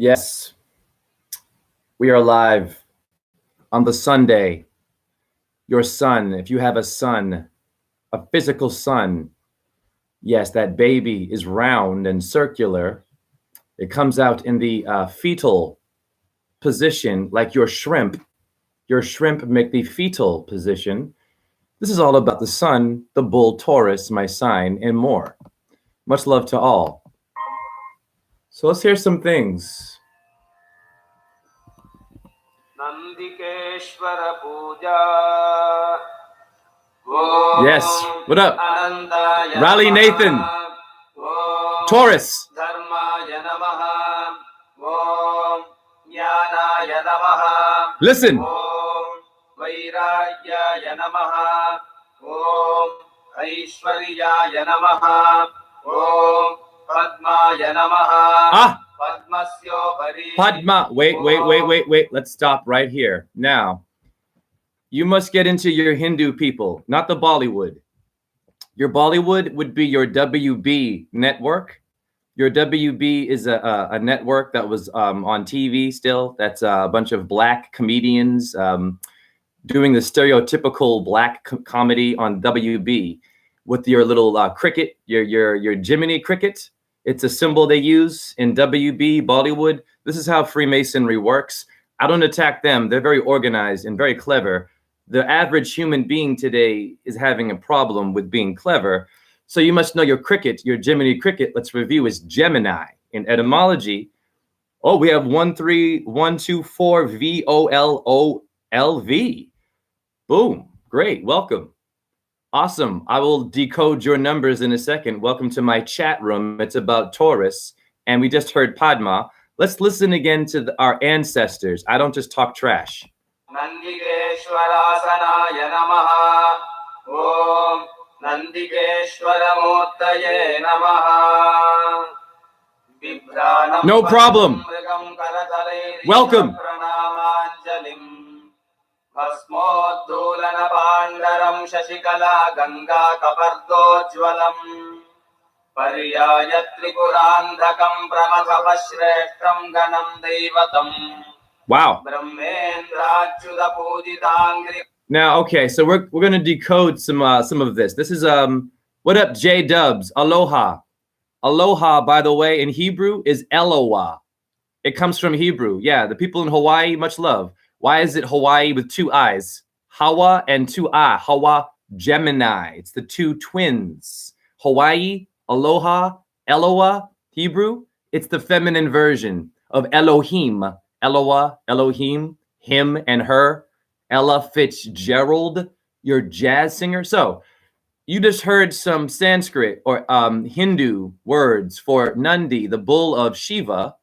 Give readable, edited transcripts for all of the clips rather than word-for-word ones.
Yes, we are live on the Sunday. Your son, if you have a son, a physical son, yes, that baby is round and circular. It comes out in the fetal position, like your shrimp. Your shrimp make the fetal position. This is all about the sun, the bull Taurus, my sign, and more. Much love to all. So let's hear some things. Nandikeshwara Puja. Yes, what up? Raleigh Nathan. Taurus. Dharmaya Namaha. Om Jnanaya Namaha. Listen. Om Vairagyaya Namaha. Om Aishwaryaya Namaha. Om Padmaya Namaha. Padma. Wait. Let's stop right here. Now, you must get into your Hindu people, not the Bollywood. Your Bollywood would be your WB network. Your WB is a network that was on TV still. That's a bunch of black comedians doing the stereotypical black comedy on WB with your little cricket, your Jiminy cricket. It's a symbol they use in WB, Bollywood. This is how Freemasonry works. I don't attack them. They're very organized and very clever. The average human being today is having a problem with being clever. So you must know your cricket, your Jiminy cricket. Let's review is Gemini. In etymology, we have 13124 VOLOLV. Boom. Great. Welcome. Awesome. I will decode your numbers in a second. Welcome to my chat room. It's about Taurus. And we just heard Padma. Let's listen again to our ancestors. I don't just talk trash. Nandikeshwarasanaya Namaha. Om Nandikeshwaramurtaye Namaha. No problem. Welcome. Bhasmodolana Pandaram Shashikala Ganga Kapardojwalam Paryayatripurandhakam Pramathavashreshtam Ganam Devatam. Wow. Brahmendra Pujitangri. Now, okay, so we're going to decode some of this. This is what up, J Dubs? Aloha. Aloha, by the way, in Hebrew is Eloah. It comes from Hebrew. Yeah, the people in Hawaii, much love. Why is it Hawaii with two eyes? Hawa and two ah. Hawa, Gemini. It's the two twins. Hawaii, Aloha, Eloah, Hebrew. It's the feminine version of Elohim. Eloah, Elohim, him and her. Ella Fitzgerald, your jazz singer. So you just heard some Sanskrit or Hindu words for Nandi, the bull of Shiva.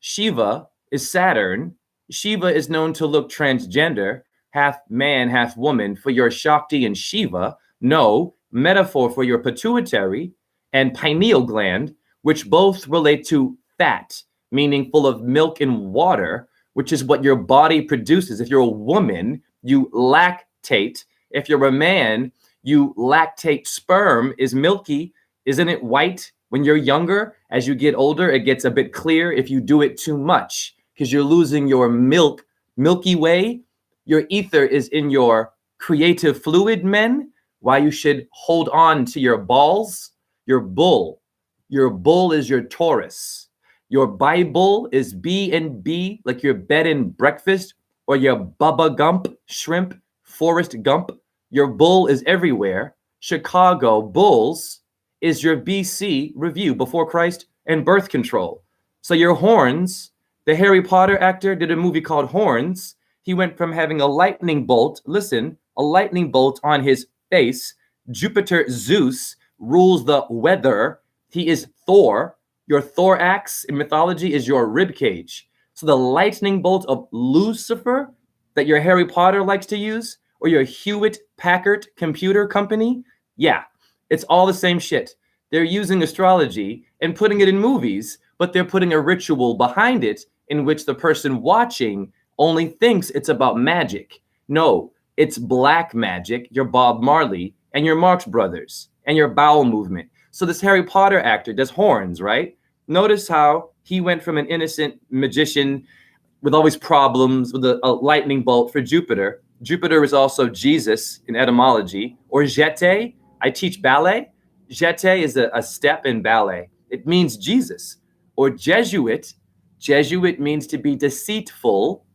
Shiva is Saturn. Shiva is known to look transgender, half man, half woman. For your Shakti and Shiva, no, metaphor for your pituitary and pineal gland, which both relate to fat, meaning full of milk and water, which is what your body produces. If you're a woman, you lactate. If you're a man, you lactate. Sperm is milky. Isn't it white when you're younger? As you get older, it gets a bit clear if you do it too much, because you're losing your Milky Way. Your ether is in your creative fluid, men. Why you should hold on to your balls. Your bull. Your bull is your Taurus. Your Bible is B&B, like your bed and breakfast, or your Bubba Gump, shrimp, Forrest Gump. Your bull is everywhere. Chicago Bulls is your BC, review, before Christ, and birth control. So your horns, the Harry Potter actor did a movie called Horns. He went from having a lightning bolt, listen, a lightning bolt on his face. Jupiter Zeus rules the weather. He is Thor. Your thorax in mythology is your rib cage. So the lightning bolt of Lucifer that your Harry Potter likes to use, or your Hewitt Packard computer company, yeah, it's all the same shit. They're using astrology and putting it in movies, but they're putting a ritual behind it in which the person watching only thinks it's about magic. No, it's black magic, your Bob Marley and your Marx Brothers and your bowel movement. So this Harry Potter actor does horns, right? Notice how He went from an innocent magician with always problems with a lightning bolt for Jupiter. Jupiter is also Jesus in etymology, or jete. I teach ballet. Jete is a step in ballet. It means Jesus. Or Jesuit. Jesuit means to be deceitful.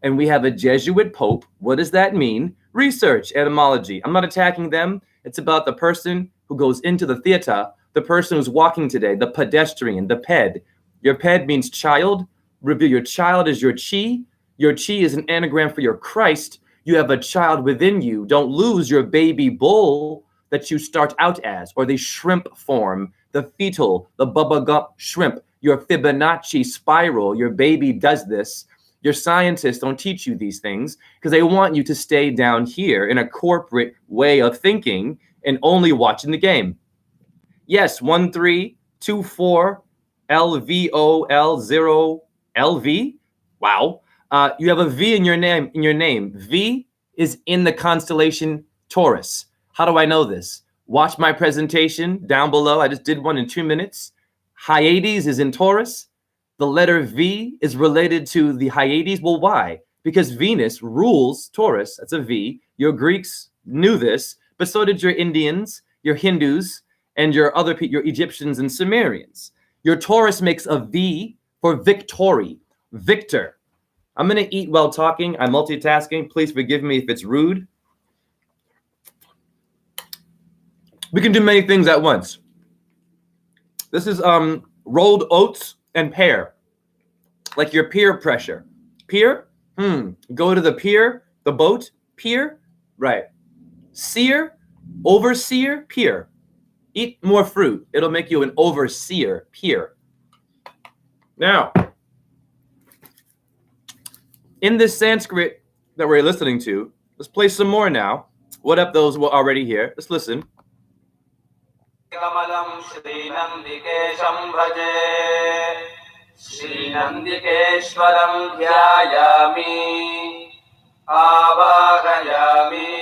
And we have a Jesuit pope. What does that mean? Research, etymology. I'm not attacking them. It's about the person who goes into the theater, the person who's walking today, the pedestrian, the ped. Your ped means child. Reveal your child is your chi. Your chi is an anagram for your Christ. You have a child within you. Don't lose your baby bull that you start out as, or the shrimp form, the fetal, the Bubba Gump shrimp, your Fibonacci spiral. Your baby does this. Your scientists don't teach you these things because they want you to stay down here in a corporate way of thinking and only watching the game. Yes, 1324 LVOL0 LV. Wow. You have a V in your name. V is in the constellation Taurus. How do I know this? Watch my presentation down below. I just did one in 2 minutes. Hyades is in Taurus. The letter V is related to the Hyades. Well, why? Because Venus rules Taurus. That's a V. Your Greeks knew this, but so did your Indians, your Hindus, and your other people, your Egyptians and Sumerians. Your Taurus makes a V for victory, victor. I'm going to eat while talking. I'm multitasking. Please forgive me if it's rude. We can do many things at once. This is rolled oats and pear, like your peer pressure. Peer? Go to the pier, the boat, pier, right. Seer, overseer, peer. Eat more fruit. It'll make you an overseer, peer. Now, in this Sanskrit that we're listening to, let's play some more now. What up, those who are already here? Let's listen. Kamalam Srinandikesham Bhaje Srinandikeshwaram Dhyayami Avagayami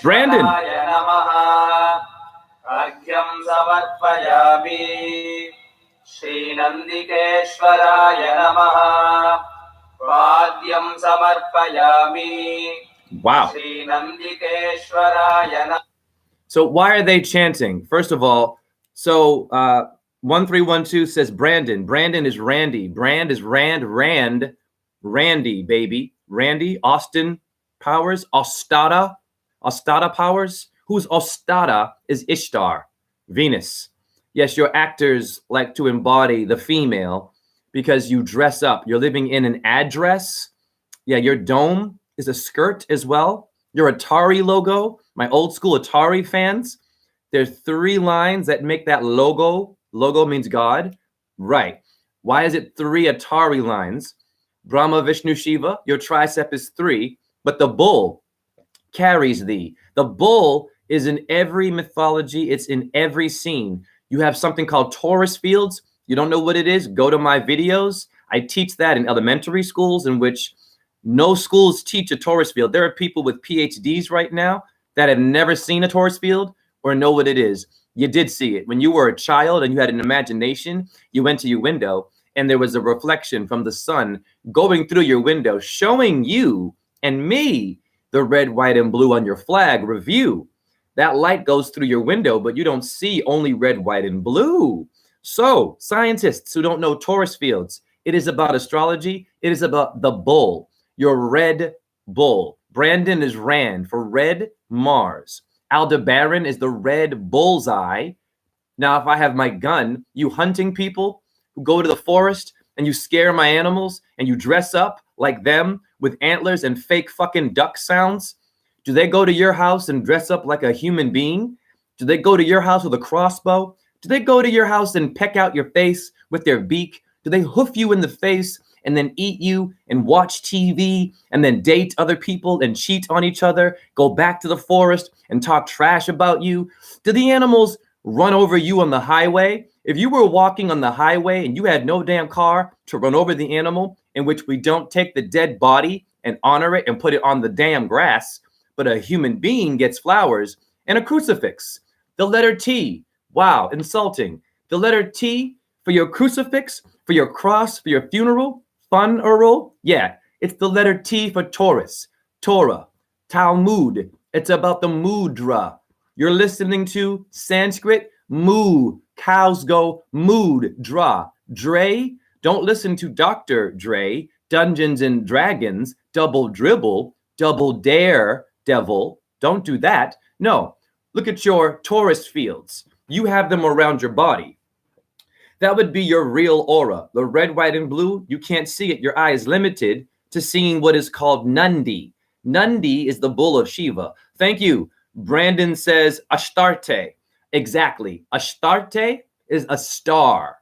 Brandon. Srinandikeshwaraya Namaha Argyam Samarpayami Srinandikeshwaraya Namaha Padyam Samarpayami. Wow. Srinandikeshwaraya Namaha. So why are they chanting? First of all, so 1312 says Brandon. Brandon is Randy. Brand is Rand. Randy, baby. Randy, Austin Powers, Ostara Powers. Who's Ostara is Ishtar, Venus. Yes, your actors like to embody the female because you dress up. You're living in an address. Yeah, your dome is a skirt as well. Your Atari logo, my old school Atari fans, there's 3 lines that make that logo. Logo means God. Right. Why is it 3 Atari lines? Brahma, Vishnu, Shiva, your tricep is 3, but the bull carries thee. The bull is in every mythology. It's in every scene. You have something called Taurus fields. You don't know what it is? Go to my videos. I teach that in elementary schools in which no schools teach a Taurus field. There are people with PhDs right now that have never seen a Taurus field or know what it is. You did see it. When you were a child and you had an imagination, you went to your window and there was a reflection from the sun going through your window, showing you and me the red, white, and blue on your flag review. That light goes through your window, but you don't see only red, white, and blue. So scientists who don't know Taurus fields, it is about astrology. It is about the bull. Your red bull. Brandon is Rand for red Mars. Aldebaran is the red bullseye. Now, if I have my gun, you hunting people who go to the forest and you scare my animals and you dress up like them with antlers and fake fucking duck sounds, do they go to your house and dress up like a human being? Do they go to your house with a crossbow? Do they go to your house and peck out your face with their beak? Do they hoof you in the face and then eat you and watch TV and then date other people and cheat on each other, go back to the forest and talk trash about you? Do the animals run over you on the highway? If you were walking on the highway and you had no damn car to run over the animal, in which we don't take the dead body and honor it and put it on the damn grass, but a human being gets flowers and a crucifix. The letter T, wow, insulting. The letter T for your crucifix, for your cross, for your funeral, funeral. Yeah, it's the letter T for Taurus, Torah, Talmud. It's about the mudra. You're listening to Sanskrit, moo. Cows go mood, dra. Dre, don't listen to Dr. Dre, Dungeons and Dragons, double dribble, double dare, devil. Don't do that. No, look at your Taurus fields. You have them around your body. That would be your real aura. The red, white, and blue, you can't see it. Your eye is limited to seeing what is called Nandi. Nandi is the bull of Shiva. Thank you. Brandon says Ashtarte. Exactly. Ashtarte is a star.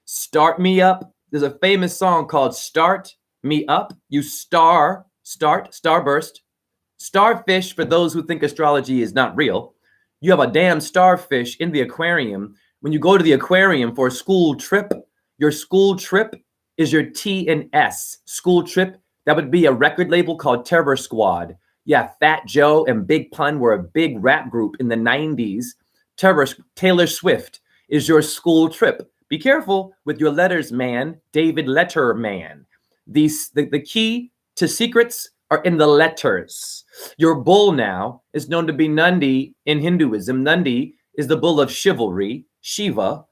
Start me up. There's a famous song called Start Me Up. You start, starburst. Starfish, for those who think astrology is not real, you have a damn starfish in the aquarium. When you go to the aquarium for a school trip, your school trip is your T and S. School trip, that would be a record label called Terror Squad. Yeah, Fat Joe and Big Pun were a big rap group in the 90s. Taylor Swift is your school trip. Be careful with your letters, man. David Letterman. The key to secrets are in the letters. Your bull now is known to be Nandi in Hinduism. Nandi is the bull of chivalry. Shiva.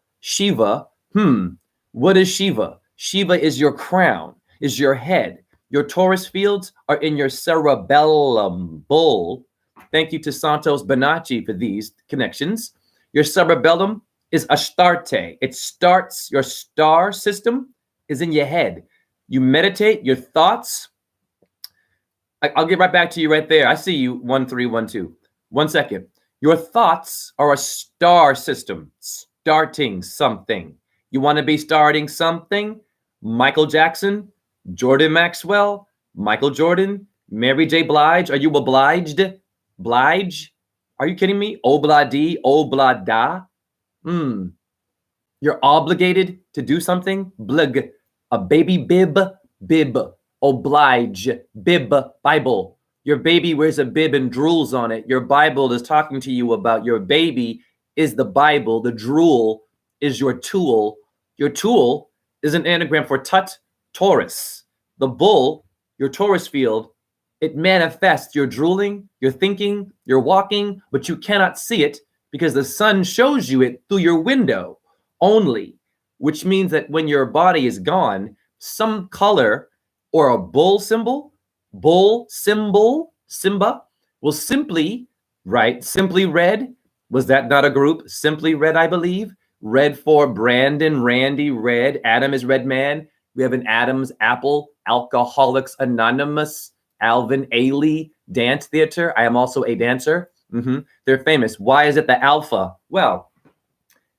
What is Shiva? Shiva is your crown, is your head. Your Taurus fields are in your cerebellum, bull. Thank you to Santos Bonacci for these connections. Your cerebellum is Ashtarte. It starts, your star system is in your head. You meditate, your thoughts. I'll get right back to you right there. I see you, 1312. 1 second. Your thoughts are a star system, starting something. You want to be starting something? Michael Jackson, Jordan Maxwell, Michael Jordan, Mary J. Blige. Are you obliged? Blige? Are you kidding me? Obladi, oblada. You're obligated to do something? Blig. A baby bib, oblige, bib, Bible. Your baby wears a bib and drools on it. Your Bible is talking to you about your baby is the Bible. The drool is your tool. Your tool is an anagram for Tut, Taurus. The bull, your Taurus field, it manifests your drooling, your thinking, your walking, but you cannot see it because the sun shows you it through your window only, which means that when your body is gone, some color or a bull symbol, Simba, will simply, right? Simply Red. Was that not a group? Simply Red, I believe. Red for Brandon, Randy, Red. Adam is Red Man. We have an Adam's Apple, Alcoholics Anonymous, Alvin Ailey, Dance Theater. I am also a dancer. They're famous. Why is it the alpha? Well,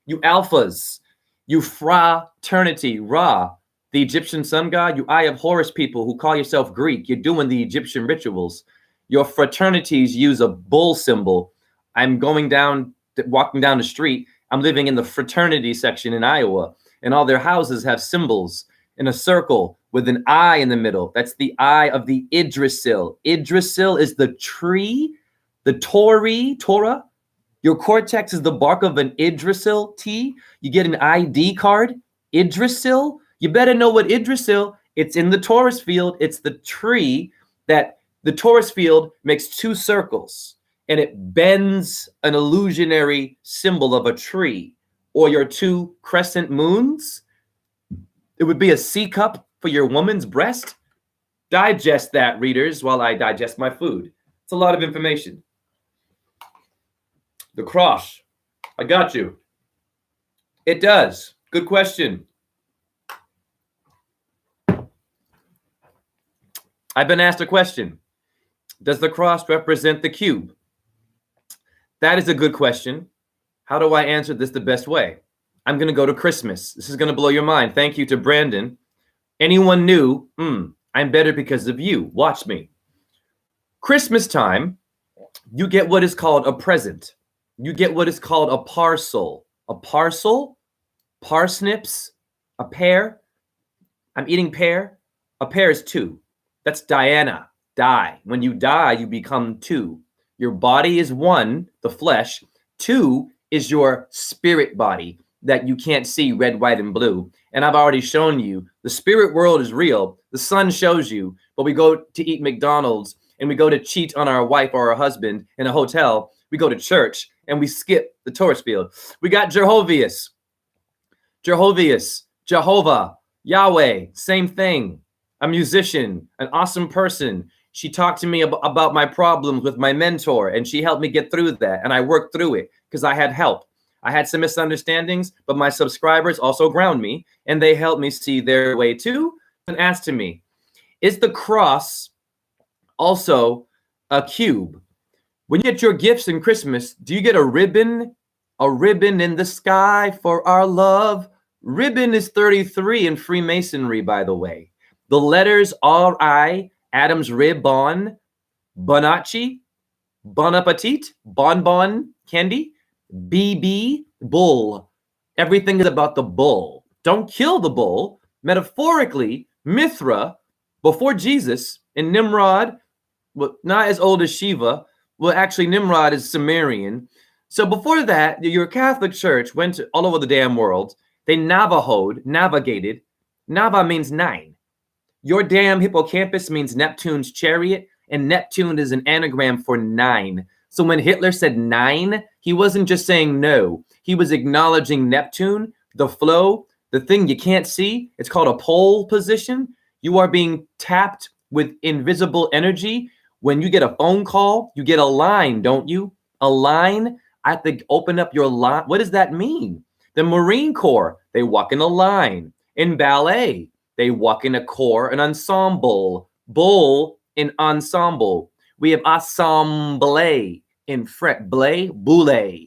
you alphas, you fraternity, Ra, the Egyptian sun god, you Eye of Horus people who call yourself Greek, you're doing the Egyptian rituals. Your fraternities use a bull symbol. I'm walking down the street. I'm living in the fraternity section in Iowa, and all their houses have symbols in a circle with an eye in the middle. That's the eye of the Yggdrasil. Yggdrasil is the tree, the Torah. Your cortex is the bark of an Yggdrasil tea. You get an ID card, Yggdrasil. You better know what Yggdrasil, it's in the Taurus field. It's the tree that the Taurus field makes two circles and it bends an illusionary symbol of a tree, or your two crescent moons. It would be a C cup for your woman's breast. Digest that, readers, while I digest my food. It's a lot of information. The cross. I got you. It does. Good question. I've been asked a question. Does the cross represent the cube? That is a good question. How do I answer this the best way? I'm going to go to Christmas. This is going to blow your mind. Thank you to Brandon. Anyone new? I'm better because of you. Watch me. Christmas time, you get what is called a present. You get what is called a parcel. A parcel, parsnips, a pear. I'm eating pear. A pear is two. That's Diana, die. When you die, you become two. Your body is one, the flesh. Two is your spirit body. that you can't see red, white, and blue. And I've already shown you the spirit world is real. The sun shows you, but we go to eat McDonald's and we go to cheat on our wife or our husband in a hotel. We go to church and we skip the tourist field. We got Jehovah's, Jehovah, Yahweh, same thing. A musician, an awesome person. She talked to me about my problems with my mentor, and she helped me get through that. And I worked through it because I had help. I had some misunderstandings, but my subscribers also ground me, and they helped me see their way too. And asked to me, is the cross also a cube? When you get your gifts in Christmas, do you get a ribbon? A ribbon in the sky for our love. Ribbon is 33 in Freemasonry, by the way. The letters R.I., Adam's rib, bon, Bonacci, bon appetit, bonbon, candy, BB, bull. Everything is about the bull. Don't kill the bull. Metaphorically, Mithra, before Jesus, and Nimrod, well, not as old as Shiva. Well, actually, Nimrod is Sumerian. So before that, your Catholic Church went to all over the damn world. They navigated. Nava means 9. Your damn hippocampus means Neptune's chariot, and Neptune is an anagram for 9. So when Hitler said 9, he wasn't just saying no. He was acknowledging Neptune, the flow, the thing you can't see. It's called a pole position. You are being tapped with invisible energy. When you get a phone call, you get a line, don't you? A line. I have to open up your line. What does that mean? The Marine Corps, they walk in a line. In ballet, they walk in a corps, an ensemble. Bull in ensemble. We have assemblée in French. Blé, boule.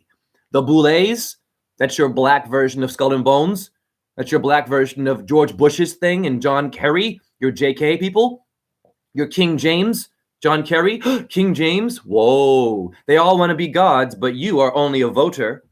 The boulets, that's your black version of Skull and Bones. That's your black version of George Bush's thing and John Kerry, your JK people. Your King James, John Kerry, King James. Whoa. They all want to be gods, but you are only a voter.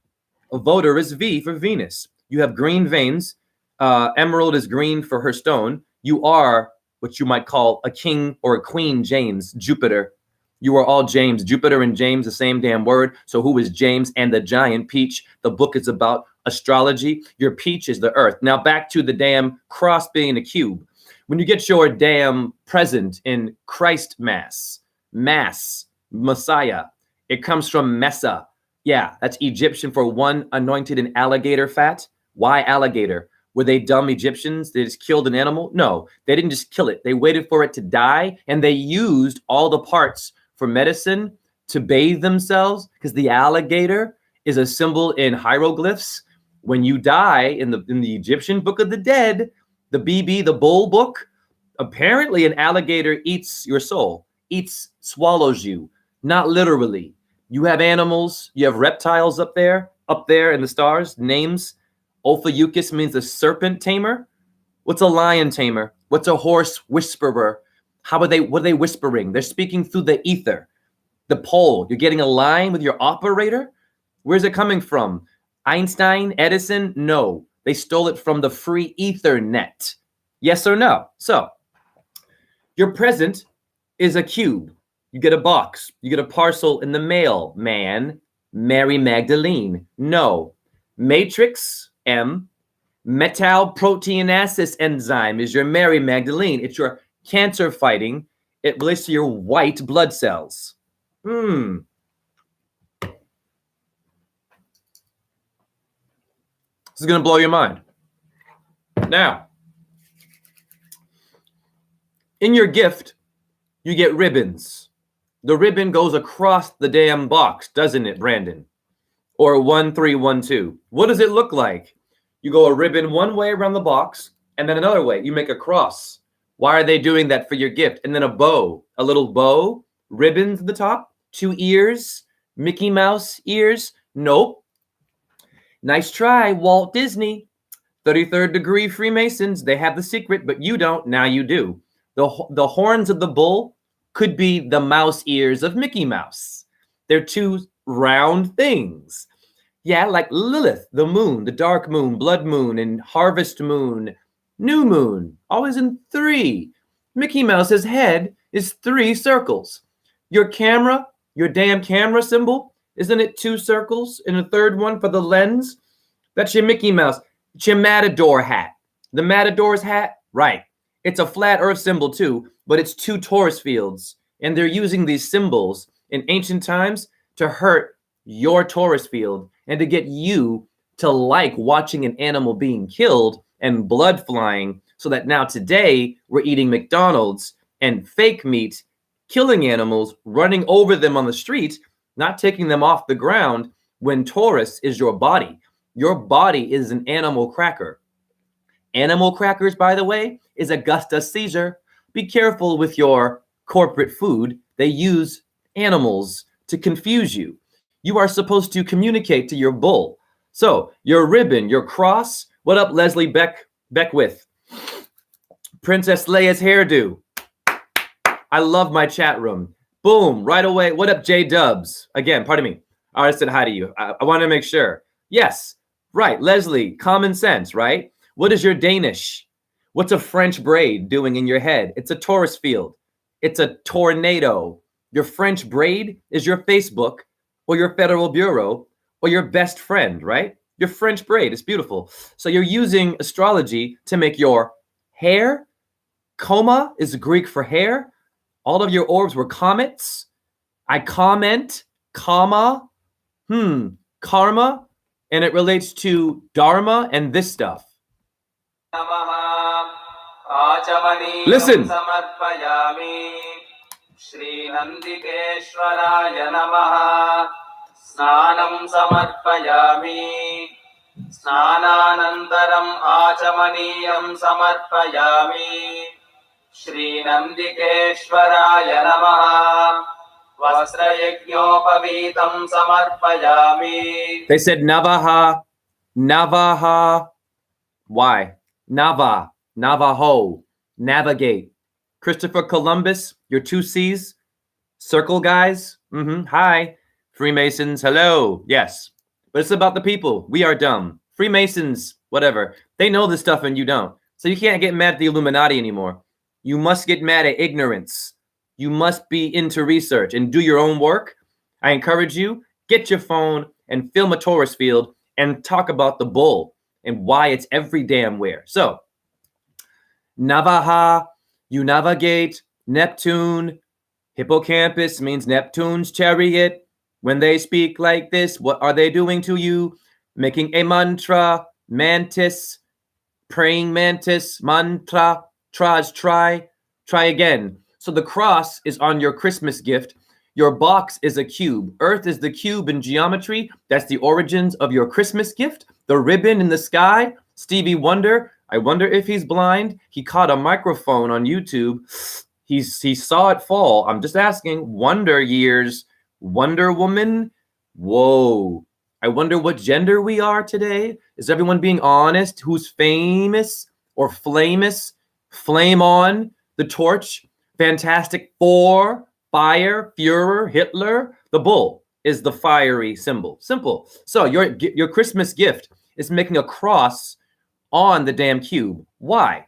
A voter is V for Venus. You have green veins. Emerald is green for her stone. You are what you might call a king or a queen James, Jupiter. You are all James. Jupiter and James, the same damn word. So who is James and the giant peach? The book is about astrology. Your peach is the earth. Now back to the damn cross being a cube. When you get your damn present in Christ Mass, Messiah, it comes from Messa. Yeah, that's Egyptian for one anointed in alligator fat. Why alligator? Were they dumb Egyptians? They just killed an animal? No, they didn't just kill it. They waited for it to die, and they used all the parts for medicine to bathe themselves, because the alligator is a symbol in hieroglyphs. When you die in the Egyptian Book of the Dead, the BB, the bull book, apparently an alligator eats your soul, swallows you, not literally. You have animals, you have reptiles up there in the stars, names. Ophiuchus means a serpent tamer. What's a lion tamer? What's a horse whisperer? What are they whispering? They're speaking through the ether. The pole, you're getting a line with your operator? Where's it coming from? Einstein, Edison? No, they stole it from the free Ethernet. Yes or no? So, your present is a cube. You get a box. You get a parcel in the mail, man. Mary Magdalene. No. Matrix, M. Metalproteinases enzyme is your Mary Magdalene. It's your cancer fighting. It relates to your white blood cells. This is going to blow your mind. Now, in your gift, you get ribbons. The ribbon goes across the damn box, doesn't it, Brandon? Or 1312. What does it look like? You go a ribbon one way around the box, and then another way. You make a cross. Why are they doing that for your gift? And then a bow, a little bow, ribbons at the top, 2 ears, Mickey Mouse ears. Nope. Nice try, Walt Disney. 33rd degree Freemasons. They have the secret, but you don't. Now you do. The horns of the bull could be the mouse ears of Mickey Mouse. They're 2 round things. Yeah, like Lilith, the moon, the dark moon, blood moon, and harvest moon, new moon, always in 3. Mickey Mouse's head is 3 circles. Your camera, your damn camera symbol, isn't it 2 circles and a third one for the lens? That's your Mickey Mouse. It's your Matador hat. The Matador's hat, right. It's a flat earth symbol too, but it's two Taurus fields. And they're using these symbols in ancient times to hurt your Taurus field and to get you to like watching an animal being killed and blood flying, so that now today we're eating McDonald's and fake meat, killing animals, running over them on the street, not taking them off the ground, when Taurus is your body. Your body is an animal cracker. Animal crackers, by the way, is Augustus Caesar. Be careful with your corporate food. They use animals to confuse you. You are supposed to communicate to your bull. So your ribbon, your cross. What up, Leslie Beckwith? Princess Leia's hairdo. I love my chat room. Boom, right away. What up, J Dubs? Again, pardon me. I already said hi to you. I want to make sure. Yes, right. Leslie, common sense, right? What is your Danish? What's a French braid doing in your head? It's a Taurus field. It's a tornado. Your French braid is your Facebook or your Federal Bureau or your best friend, right? Your French braid is beautiful. So you're using astrology to make your hair. Coma is Greek for hair. All of your orbs were comets. I comment, comma, karma, and it relates to dharma and this stuff. Listen. Shri Nandikeshwaraya Namaha. Snanam samarpayami. Snananantaram achamaniyam samarpayami. Shri Nandikeshwaraya Namaha. Vastrayajnopavitam samarpayami. They said Navaha, Navaha. Why? Nava, Navajo, navigate. Christopher Columbus, your 2 C's. Circle guys. Hi. Freemasons, hello. Yes. But it's about the people. We are dumb. Freemasons, whatever. They know this stuff and you don't. So you can't get mad at the Illuminati anymore. You must get mad at ignorance. You must be into research and do your own work. I encourage you, get your phone and film a Taurus field and talk about the bull and why it's every damn where. So, Navaha, you navigate. Neptune, hippocampus means Neptune's chariot. When they speak like this, what are they doing to you? Making a mantra, mantis, praying mantis, mantra, try again. So the cross is on your Christmas gift. Your box is a cube. Earth is the cube in geometry. That's the origins of your Christmas gift. The ribbon in the sky, Stevie Wonder. I wonder if he's blind. He caught a microphone on YouTube. He saw it fall. I'm just asking. Wonder Years, Wonder Woman. Whoa. I wonder what gender we are today. Is everyone being honest? Who's famous or flamous? Flame on the torch. Fantastic Four, fire, Führer, Hitler. The bull is the fiery symbol. Simple. So your Christmas gift is making a cross on the damn cube. Why?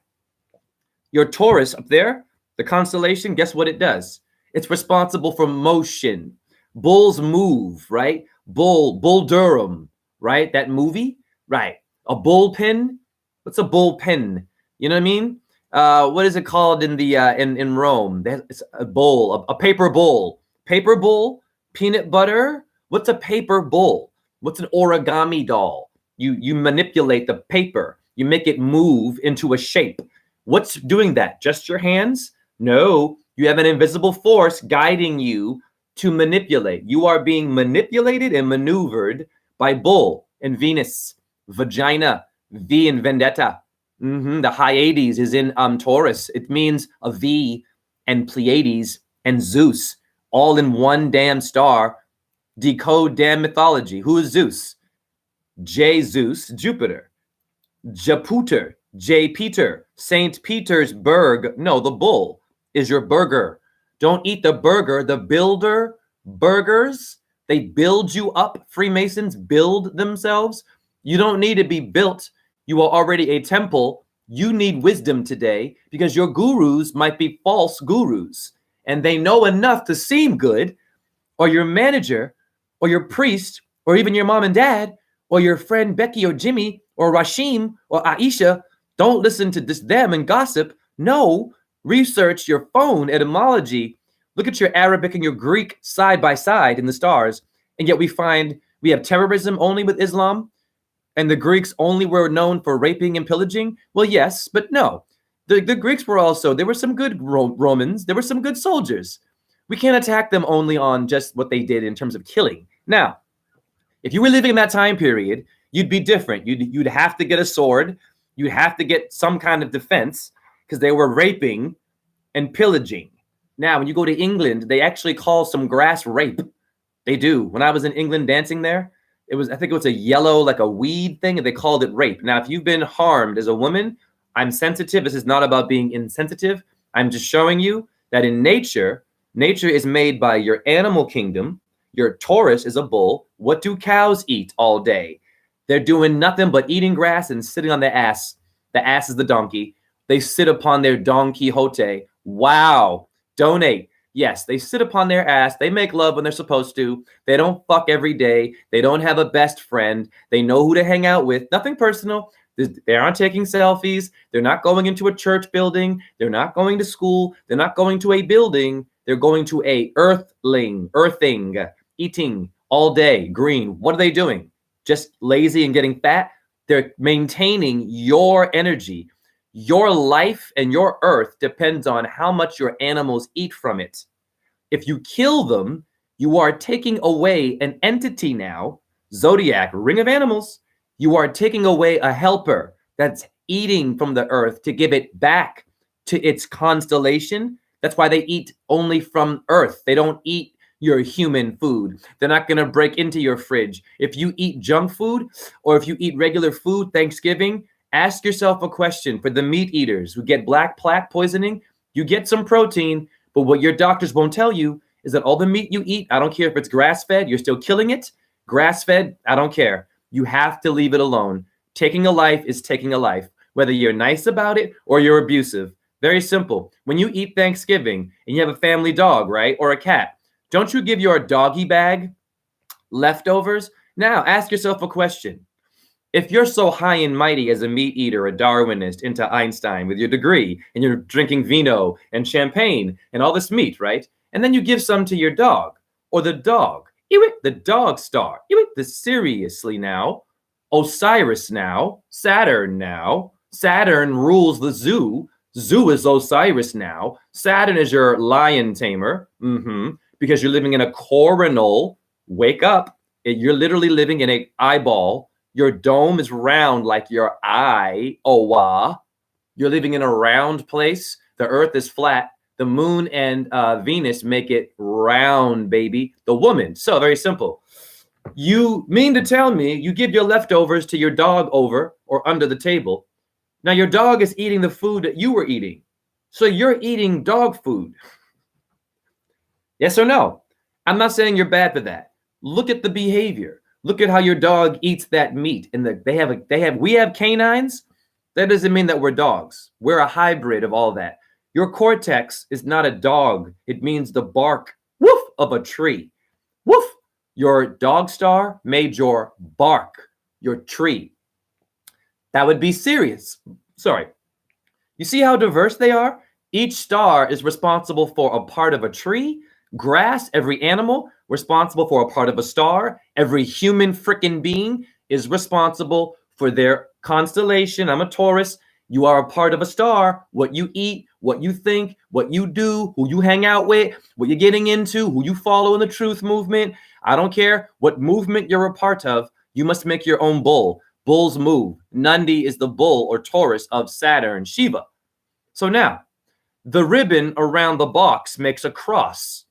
Your Taurus up there, the constellation, guess what it does? It's responsible for motion. Bulls move, right? Bull Durham, right? That movie, right? A bullpen. What's a bullpen? You know what I mean? What is it called in the in Rome? It's a bowl, a paper bowl. Paper bowl, peanut butter. What's a paper bowl? What's an origami doll? You manipulate the paper. You make it move into a shape. What's doing that? Just your hands? No, you have an invisible force guiding you to manipulate. You are being manipulated and maneuvered by Bull and Venus, vagina, V in Vendetta. The Hyades is in Taurus. It means a V and Pleiades and Zeus all in one damn star. Decode damn mythology. Who is Zeus? J Zeus, Jupiter. Japuter, J Peter, St. Petersburg. No, the bull is your burger. Don't eat the burger. The builder burgers, they build you up. Freemasons build themselves. You don't need to be built. You are already a temple. You need wisdom today because your gurus might be false gurus and they know enough to seem good, or your manager or your priest or even your mom and dad or your friend Becky or Jimmy or Rashim or Aisha. Don't listen to them and gossip. No, research your phone etymology. Look at your Arabic and your Greek side by side in the stars. And yet we find we have terrorism only with Islam, and the Greeks only were known for raping and pillaging. Well, yes, but no. The Greeks were also, there were some good Romans. There were some good soldiers. We can't attack them only on just what they did in terms of killing. Now, if you were living in that time period, you'd be different. You'd have to get a sword. You'd have to get some kind of defense because they were raping and pillaging. Now, when you go to England, they actually call some grass rape. They do. When I was in England dancing there, I think it was a yellow, like a weed thing, and they called it rape. Now, if you've been harmed as a woman, I'm sensitive. This is not about being insensitive. I'm just showing you that in nature is made by your animal kingdom. Your Taurus is a bull. What do cows eat all day? They're doing nothing but eating grass and sitting on their ass. The ass is the donkey. They sit upon their Don Quixote. Wow. Donate. Yes, they sit upon their ass. They make love when they're supposed to. They don't fuck every day. They don't have a best friend. They know who to hang out with. Nothing personal. They aren't taking selfies. They're not going into a church building. They're not going to school. They're not going to a building. They're going to a earthing, eating all day, green. What are they doing? Just lazy and getting fat? They're maintaining your energy. Your life and your earth depends on how much your animals eat from it. If you kill them, you are taking away an entity now, zodiac, ring of animals. You are taking away a helper that's eating from the earth to give it back to its constellation. That's why they eat only from earth. They don't eat your human food. They're not going to break into your fridge. If you eat junk food or if you eat regular food, Thanksgiving, ask yourself a question. For the meat eaters who get black plaque poisoning, you get some protein, but what your doctors won't tell you is that all the meat you eat, I don't care if it's grass-fed, you're still killing it. Grass-fed, I don't care. You have to leave it alone. Taking a life is taking a life, whether you're nice about it or you're abusive. Very simple. When you eat Thanksgiving and you have a family dog, right, or a cat, don't you give your doggy bag leftovers? Now, ask yourself a question. If you're so high and mighty as a meat eater, a Darwinist, into Einstein with your degree, and you're drinking vino and champagne and all this meat, right? And then you give some to your dog, or the dog, the dog star, seriously now, Osiris now, Saturn now, Saturn rules the zoo, zoo is Osiris now, Saturn is your lion tamer, because you're living in a coronal, wake up, you're literally living in an eyeball. Your dome is round like your eye, Owa. You're living in a round place. The earth is flat. The moon and Venus make it round, baby. The woman. So very simple. You mean to tell me you give your leftovers to your dog over or under the table. Now your dog is eating the food that you were eating. So you're eating dog food. Yes or no? I'm not saying you're bad for that. Look at the behavior. Look at how your dog eats that meat. And we have canines. That doesn't mean that we're dogs. We're a hybrid of all that. Your cortex is not a dog. It means the bark, woof, of a tree. Woof. Your dog star made your bark, your tree. That would be Sirius. Sorry. You see how diverse they are? Each star is responsible for a part of a tree. Grass, every animal, responsible for a part of a star. Every human freaking being is responsible for their constellation. I'm a Taurus. You are a part of a star. What you eat, what you think, what you do, who you hang out with, what you're getting into, who you follow in the truth movement. I don't care what movement you're a part of. You must make your own bull. Bulls move. Nandi is the bull or Taurus of Saturn, Shiva. So now, the ribbon around the box makes a cross.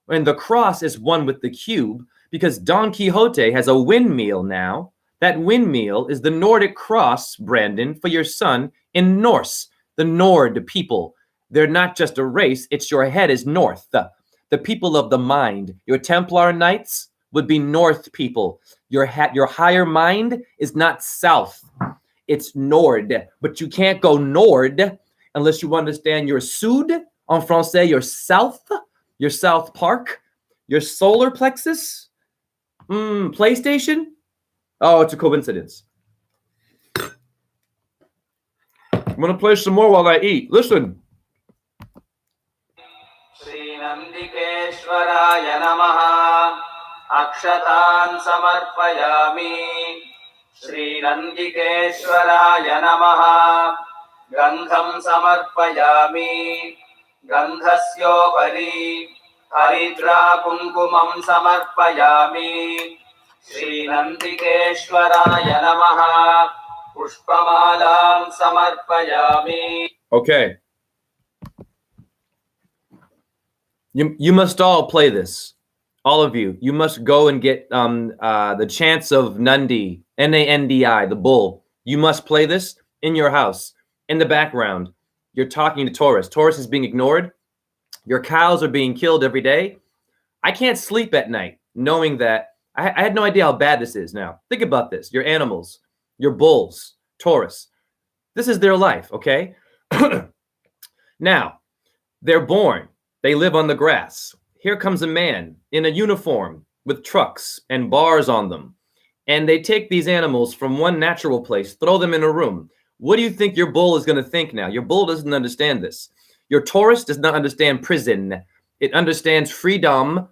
And the cross is one with the cube because Don Quixote has a windmill now. That windmill is the Nordic cross, Brandon, for your son in Norse, the Nord people. They're not just a race. It's your head is North, the people of the mind. Your Templar Knights would be North people. Your higher mind is not South. It's Nord. But you can't go Nord unless you understand your Sud, en français, your South. Your South Park, your solar plexus, PlayStation, Oh, it's a coincidence. I'm gonna play some more while I eat. Listen. श्रीनन्दिकेश्वराय नमः अक्षतान् समर्पयामि श्रीनन्दिकेश्वराय नमः गन्धं समर्पयामि गन्धस्योपरि हरिद्राकुङ्कुमं समर्पयामि श्रीनन्दिकेश्वराय नमः पुष्पमालां समर्पयामि. Okay. You must all play this. All of you. You must go and get the chants of Nandi, Nandi, the bull. You must play this in your house. In the background, you're talking to Taurus. Taurus is being ignored. Your cows are being killed every day. I can't sleep at night knowing that. I had no idea how bad this is now. Think about this. Your animals, your bulls, Taurus. This is their life, okay? Now, they're born. They live on the grass. Here comes a man in a uniform with trucks and bars on them. And they take these animals from one natural place, throw them in a room. What do you think your bull is going to think now? Your bull doesn't understand this. Your Taurus does not understand prison. It understands freedom,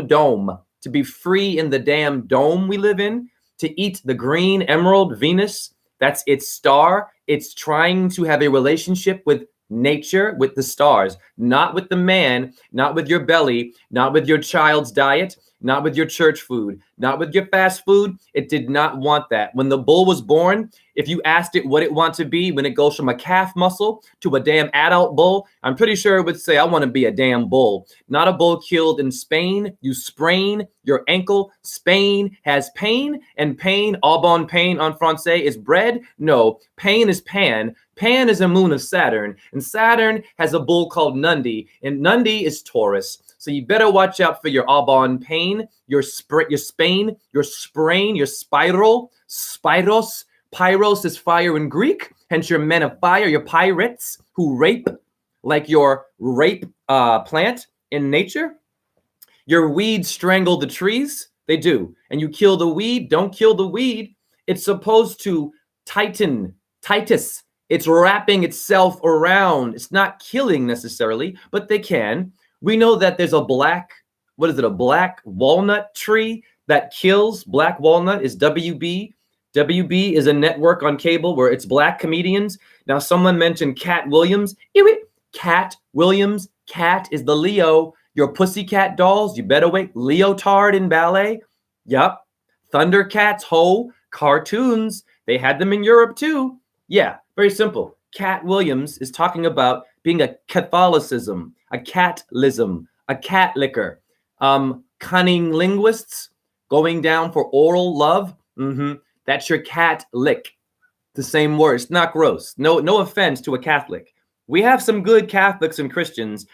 dome. To be free in the damn dome we live in. To eat the green emerald Venus. That's its star. It's trying to have a relationship with nature, with the stars, not with the man, not with your belly, not with your child's diet, not with your church food, not with your fast food. It did not want that. When the bull was born, if you asked it what it wants to be, when it goes from a calf muscle to a damn adult bull, I'm pretty sure it would say, I want to be a damn bull. Not a bull killed in Spain. You sprain your ankle. Spain has pain, and pain, au bon pain en français, is bread. No, pain is pan. Pan is a moon of Saturn, and Saturn has a bull called Nandi, and Nandi is Taurus. So you better watch out for your Aubon pain, your Spain, your sprain, your spiral, spiros. Pyros is fire in Greek, hence your men of fire, your pirates who rape like your rape plant in nature. Your weeds strangle the trees, they do. And you kill the weed, don't kill the weed. It's supposed to titus. It's wrapping itself around. It's not killing necessarily, but they can. We know that there's a black walnut tree that kills. Black walnut is WB. WB is a network on cable where it's black comedians. Now, someone mentioned Cat Williams. Cat Williams. Cat is the Leo. Your Pussycat Dolls. You better wait. Leotard in ballet. Yup. Thundercats, Ho, cartoons. They had them in Europe too. Yeah, very simple. Cat Williams is talking about being a Catholicism, a catlism, a cat licker. Cunning linguists going down for oral love. That's your cat lick. The same word. It's not gross. No offense to a Catholic. We have some good Catholics and Christians.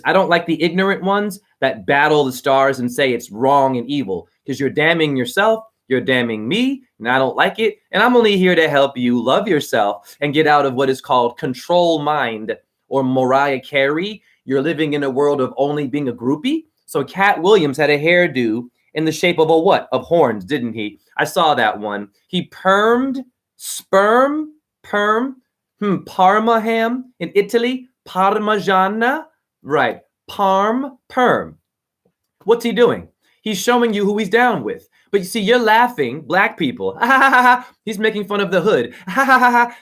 I don't like the ignorant ones that battle the stars and say it's wrong and evil, because you're damning yourself. You're damning me, and I don't like it. And I'm only here to help you love yourself and get out of what is called control mind or Mariah Carey. You're living in a world of only being a groupie. So Cat Williams had a hairdo in the shape of a what? Of horns, didn't he? I saw that one. He permed, Parma ham in Italy, Parmigiana, right? Perm. What's he doing? He's showing you who he's down with. But you see, you're laughing, black people. He's making fun of the hood.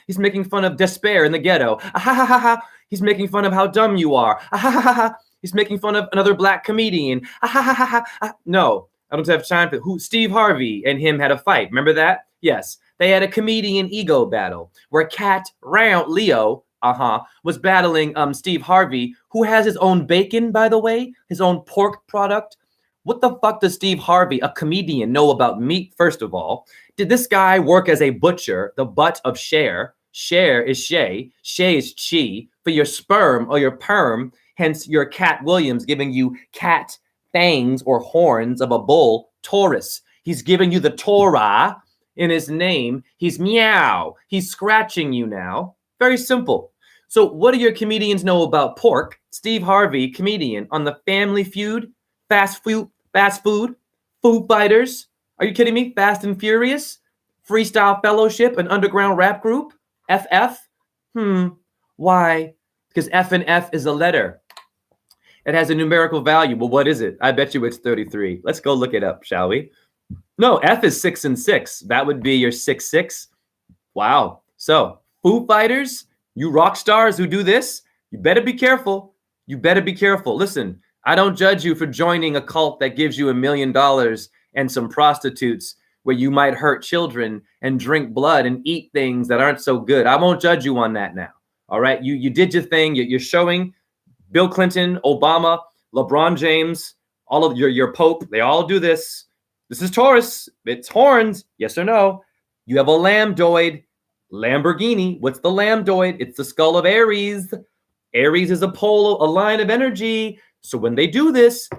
He's making fun of despair in the ghetto. He's making fun of how dumb you are. He's making fun of another black comedian. No, I don't have time for who. Steve Harvey and him had a fight. Remember that? Yes, they had a comedian ego battle where Cat Round Leo was battling Steve Harvey, who has his own bacon, by the way, his own pork product. What the fuck does Steve Harvey, a comedian, know about meat, first of all? Did this guy work as a butcher, the butt of Cher? Cher is Shay. Shay is chi. For your sperm or your perm, hence your Cat Williams giving you cat fangs or horns of a bull, Taurus. He's giving you the Torah in his name. He's meow. He's scratching you now. Very simple. So what do your comedians know about pork? Steve Harvey, comedian on the Family Feud, Fast Food, Foo Fighters, Are you kidding me? Fast and Furious, Freestyle Fellowship, an underground rap group, FF. Why? Because F and F is a letter. It has a numerical value. Well, what is it? I bet you it's 33. Let's go look it up, shall we? No, F is 6 and 6. That would be your 6-6. Wow. So, Foo Fighters, you rock stars who do this, you better be careful. You better be careful. Listen, I don't judge you for joining a cult that gives you $1 million and some prostitutes where you might hurt children and drink blood and eat things that aren't so good. I won't judge you on that now. All right. You did your thing. You're showing Bill Clinton, Obama, LeBron James, all of your Pope. They all do this. This is Taurus. It's horns. Yes or no? You have a lambdoid. Lamborghini. What's the lambdoid? It's the skull of Aries. Aries is a pole, a line of energy. So when they do this,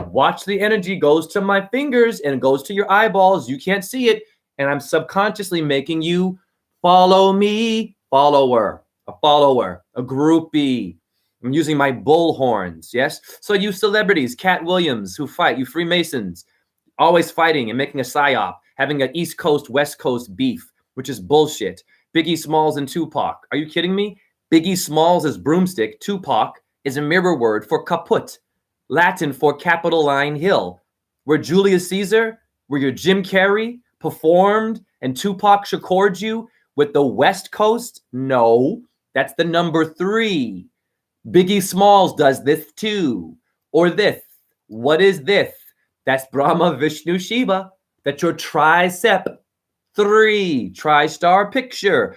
watch the energy goes to my fingers and goes to your eyeballs. You can't see it. And I'm subconsciously making you follow me, follower, a follower, a groupie. I'm using my bull horns. Yes. So you celebrities, Cat Williams, who fight, you Freemasons, always fighting and making a psyop, having an East Coast, West Coast beef, which is bullshit. Biggie Smalls and Tupac. Are you kidding me? Biggie Smalls is broomstick. Tupac is a mirror word for kaput, Latin for Capitoline Hill. Where Julius Caesar, where your Jim Carrey performed and Tupac Shakur you with the West Coast? No, that's the number 3. Biggie Smalls does this too. Or this. What is this? That's Brahma, Vishnu, Shiva. That's your tricep. 3. Tri-star picture.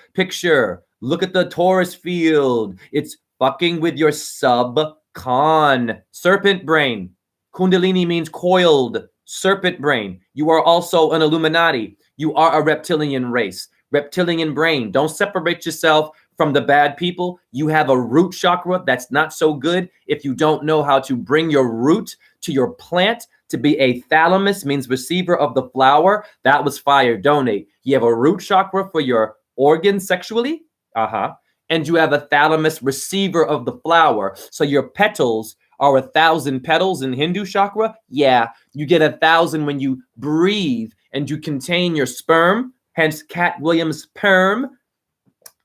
Look at the Taurus field. It's fucking with your subcon. Serpent brain. Kundalini means coiled. Serpent brain. You are also an Illuminati. You are a reptilian race. Reptilian brain. Don't separate yourself from the bad people. You have a root chakra that's not so good if you don't know how to bring your root to your plant. To be a thalamus means receiver of the flower. That was fire. Donate. You have a root chakra for your organs sexually. And you have a thalamus receiver of the flower. So your petals are 1,000 petals in Hindu chakra. Yeah, you get 1,000 when you breathe and you contain your sperm. Hence Cat Williams' perm.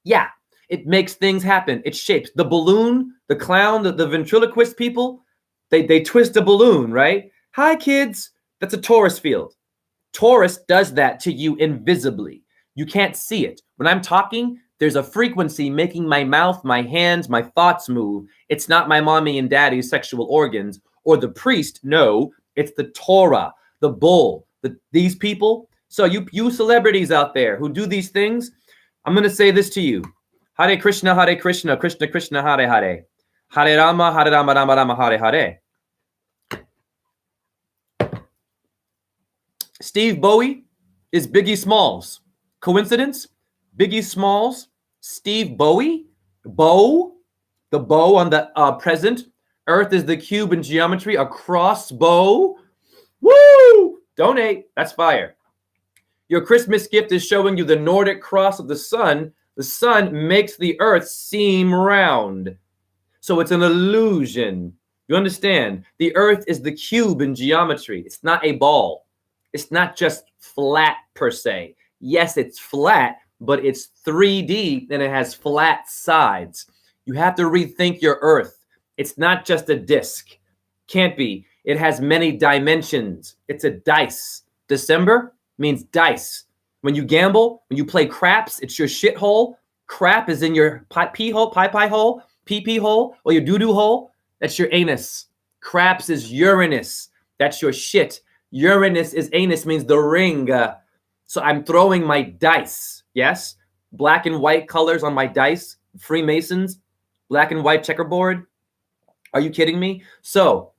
Yeah, it makes things happen. It shapes the balloon, the clown, the ventriloquist people. They twist a balloon, right? Hi, kids. That's a Taurus field. Taurus does that to you invisibly. You can't see it. When I'm talking, there's a frequency making my mouth, my hands, my thoughts move. It's not my mommy and daddy's sexual organs or the priest. No, it's the Torah, the bull, these people. So you celebrities out there who do these things, I'm going to say this to you. Hare Krishna, Krishna Krishna, Hare Hare. Hare Rama, Rama Rama, Hare Hare. Steve Bowie is Biggie Smalls. Coincidence? Biggie Smalls, Steve Bowie, bow, the bow on the present. Earth is the cube in geometry, a crossbow. Woo! Donate. That's fire. Your Christmas gift is showing you the Nordic cross of the sun. The sun makes the earth seem round. So it's an illusion. You understand? The earth is the cube in geometry. It's not a ball. It's not just flat per se. Yes, it's flat, but it's 3D and it has flat sides. You have to rethink your earth. It's not just a disc. Can't be. It has many dimensions. It's a dice. December means dice. When you gamble, when you play craps, it's your shithole. Crap is in your pee hole, pie hole, pee hole, or your doo-doo hole. That's your anus. Craps is Uranus. That's your shit. Uranus is anus, means the ring. So I'm throwing my dice. Yes? Black and white colors on my dice. Freemasons. Black and white checkerboard. Are you kidding me? So,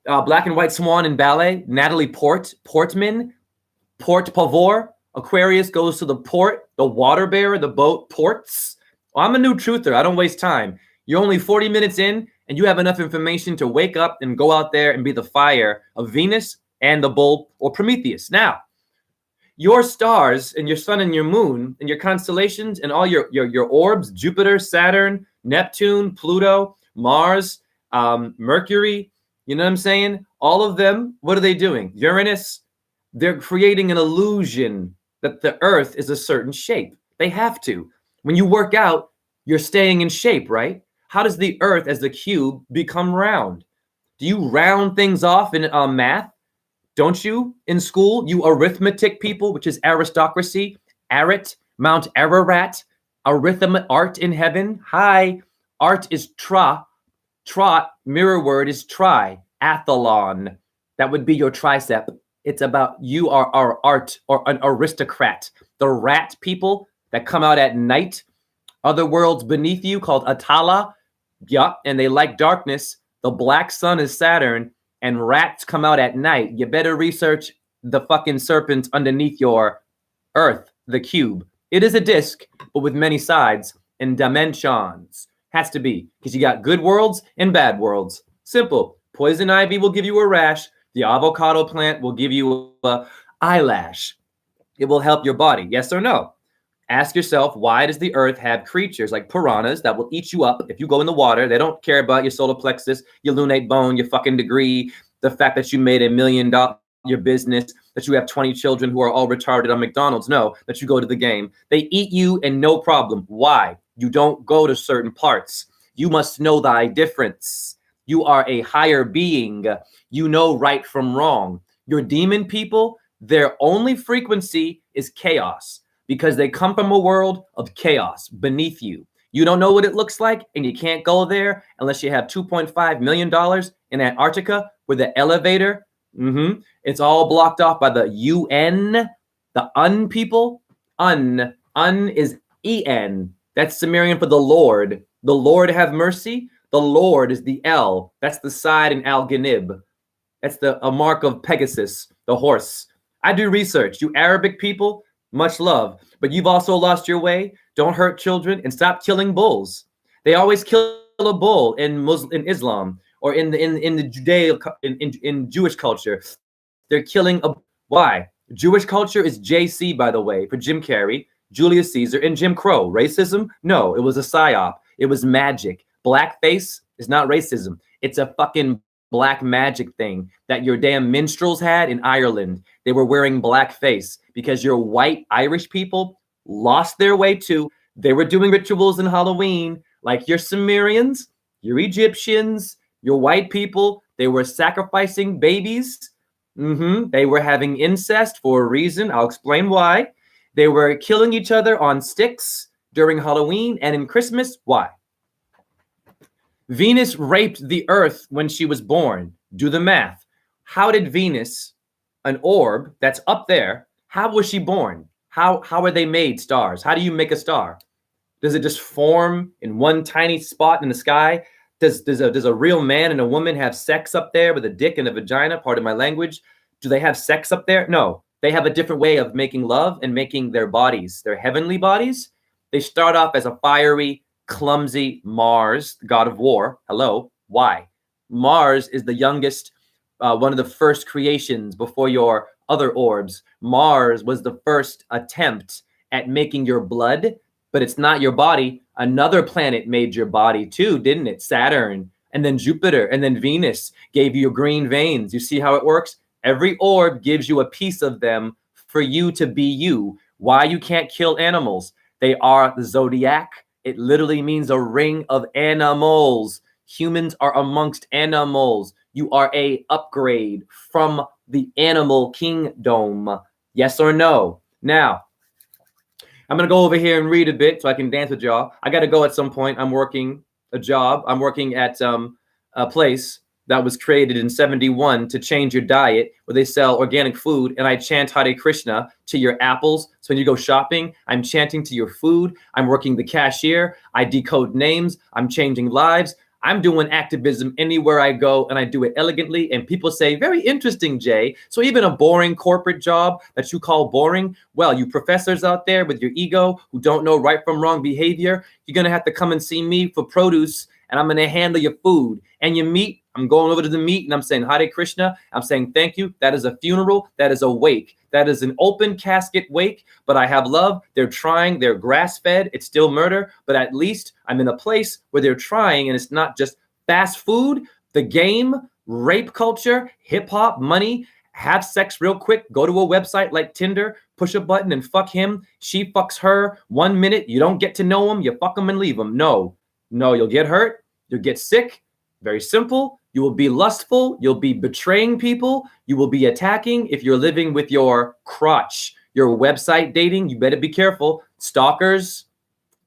black and white swan in ballet. Natalie Portman. Port Pavor. Aquarius goes to the port. The water bearer, the boat, ports. Well, I'm a new truther. I don't waste time. You're only 40 minutes in, and you have enough information to wake up and go out there and be the fire of Venus and the bull or Prometheus. Now, your stars and your sun and your moon and your constellations and all your orbs, Jupiter, Saturn, Neptune, Pluto, Mars, Mercury, you know what I'm saying? All of them, what are they doing? Uranus, They're creating an illusion that the earth is a certain shape. They have to. When you work out, you're staying in shape, right? How does the earth as the cube become round? Do you round things off in math? Don't you? In school, you arithmetic people, which is aristocracy, Arit, Mount Ararat, arithmetic, art in heaven. Hi, art is trot, mirror word is triathlon. That would be your tricep. It's about you are our art or an aristocrat. The rat people that come out at night, other worlds beneath you called Atala. Yeah, and they like darkness. The black sun is Saturn, and rats come out at night. You better research the fucking serpent underneath your earth, the cube. It is a disc, but with many sides and dimensions. Has to be, because you got good worlds and bad worlds. Simple. Poison ivy will give you a rash. The avocado plant will give you a eyelash. It will help your body. Yes or no? Ask yourself, why does the earth have creatures like piranhas that will eat you up if you go in the water? They don't care about your solar plexus, your lunate bone, your fucking degree, the fact that you made $1 million, your business, that you have 20 children who are all retarded on McDonald's. No, that you go to the game. They eat you and no problem. Why? You don't go to certain parts. You must know thy difference. You are a higher being. You know right from wrong. Your demon people, their only frequency is chaos, because they come from a world of chaos beneath you. You don't know what it looks like, and you can't go there unless you have $2.5 million in Antarctica, where the elevator, it's all blocked off by the UN, the Un people. Un is En. That's Sumerian for the Lord. The Lord have mercy. The Lord is the L. That's the side in Al-Ghanib. That's a mark of Pegasus, the horse. I do research. You Arabic people, much love, but you've also lost your way. Don't hurt children and stop killing bulls. They always kill a bull in Islam or in Jewish culture. They're killing why? Jewish culture is JC, by the way, for Jim Carrey, Julius Caesar, and Jim Crow. Racism? No, it was a psyop. It was magic. Blackface is not racism. It's a fucking black magic thing that your damn minstrels had in Ireland. They were wearing blackface because your white Irish people lost their way too. They were doing rituals in Halloween like your Sumerians, your Egyptians, your white people. They were sacrificing babies. They were having incest for a reason. I'll explain why. They were killing each other on sticks during Halloween and in Christmas. Why? Venus raped the earth when she was born. Do the math. How did Venus, an orb that's up there, how was she born? How are they made stars? How do you make a star? Does it just form in one tiny spot in the sky? Does a real man and a woman have sex up there with a dick and a vagina? Pardon my language. Do they have sex up there? No. They have a different way of making love and making their bodies, their heavenly bodies. They start off as a fiery, clumsy Mars, the god of war. Hello. Why? Mars is the youngest, one of the first creations before your other orbs. Mars was the first attempt at making your blood, but it's not your body. Another planet made your body too, didn't it? Saturn, and then Jupiter, and then Venus gave you your green veins. You see how it works? Every orb gives you a piece of them for you to be you. Why you can't kill animals? They are the zodiac. It literally means a ring of animals. Humans are amongst animals. You are a upgrade from the animal kingdom. Yes or no? Now, I'm going to go over here and read a bit so I can dance with y'all. I got to go at some point. I'm working a job. I'm working at a place that was created in 71 to change your diet, where they sell organic food, and I chant Hare Krishna to your apples. So when you go shopping, I'm chanting to your food. I'm working the cashier. I decode names. I'm changing lives. I'm doing activism anywhere I go, and I do it elegantly. And people say, very interesting, Jay. So even a boring corporate job that you call boring, well, you professors out there with your ego who don't know right from wrong behavior, you're going to have to come and see me for produce, and I'm going to handle your food and your meat. I'm going over to the meat and I'm saying Hare Krishna. I'm saying thank you. That is a funeral. That is a wake. That is an open casket wake. But I have love. They're trying. They're grass fed. It's still murder. But at least I'm in a place where they're trying, and it's not just fast food. The game, rape culture, hip hop, money have sex real quick, go to a website like Tinder, push a button and fuck him. She fucks her. 1 minute, you don't get to know him, you fuck him and leave him. No, you'll get hurt, you'll get sick. Very simple. You will be lustful, you'll be betraying people, you will be attacking if you're living with your crotch. Your website dating, you better be careful. Stalkers,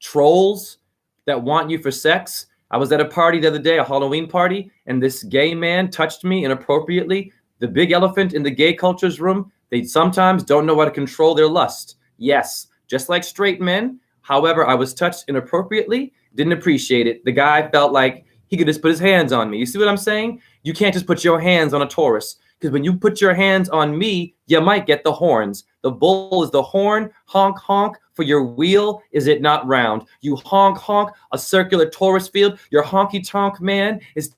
trolls that want you for sex. I was at a party the other day, a Halloween party, and this gay man touched me inappropriately. The big elephant in the gay culture's room, they sometimes don't know how to control their lust. Yes, just like straight men. However, I was touched inappropriately, didn't appreciate it. The guy felt like he could just put his hands on me. You see what I'm saying? You can't just put your hands on a Taurus, because when you put your hands on me, you might get the horns. The bull is the horn. Honk, honk for your wheel. Is it not round? You honk, honk a circular Taurus field. Your honky tonk man is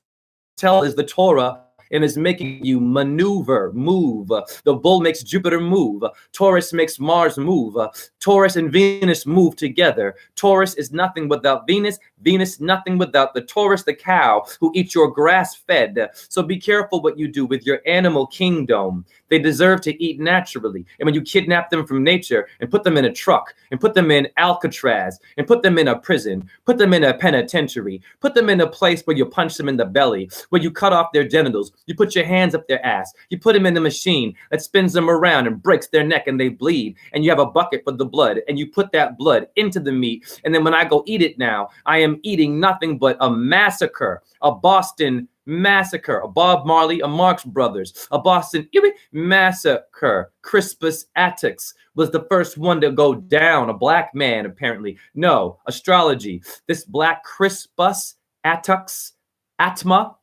the Torah and is making you maneuver, move. The bull makes Jupiter move. Taurus makes Mars move. Taurus and Venus move together. Taurus is nothing without Venus. Venus nothing without the Taurus, the cow, who eats your grass fed. So be careful what you do with your animal kingdom. They deserve to eat naturally. And when you kidnap them from nature and put them in a truck and put them in Alcatraz and put them in a prison, put them in a penitentiary, put them in a place where you punch them in the belly, where you cut off their genitals, you put your hands up their ass, you put them in the machine that spins them around and breaks their neck and they bleed, and you have a bucket for the blood and you put that blood into the meat. And then when I go eat it now, I am eating nothing but a massacre, a Boston massacre, a Bob Marley, a Marx Brothers, a Boston massacre. Crispus Attucks was the first one to go down, a black man apparently. No, astrology. This black Crispus Attucks, Atma,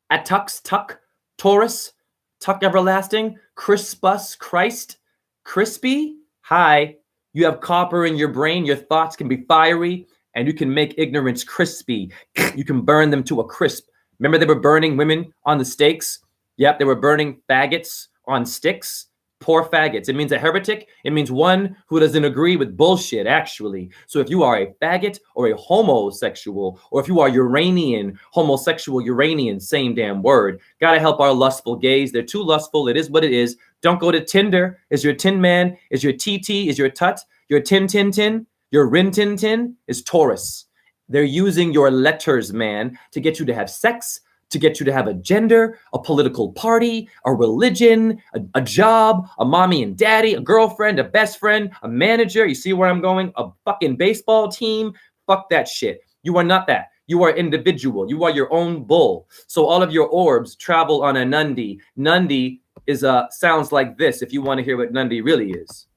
Attucks, Tuck, Taurus, Tuck everlasting, Crispus, Christ, crispy. Hi, you have copper in your brain. Your thoughts can be fiery and you can make ignorance crispy. You can burn them to a crisp. Remember they were burning women on the stakes? Yep, they were burning faggots on sticks. Poor faggots. It means a heretic. It means one who doesn't agree with bullshit, actually. So if you are a faggot or a homosexual, or if you are Uranian, homosexual, Uranian, same damn word. Gotta help our lustful gays. They're too lustful. It is what it is. Don't go to Tinder. Is your Tin Man? Is your TT? Is your Tut? Your Tin Tin Tin? Your Rin Tin Tin? Is Taurus. They're using your letters, man, to get you to have sex, to get you to have a gender, a political party, a religion, a job, a mommy and daddy, a girlfriend, a best friend, a manager. You see where I'm going? A fucking baseball team. Fuck that shit. You are not that. You are individual. You are your own bull. So all of your orbs travel on a Nandi. Nandi is sounds like this if you want to hear what Nandi really is.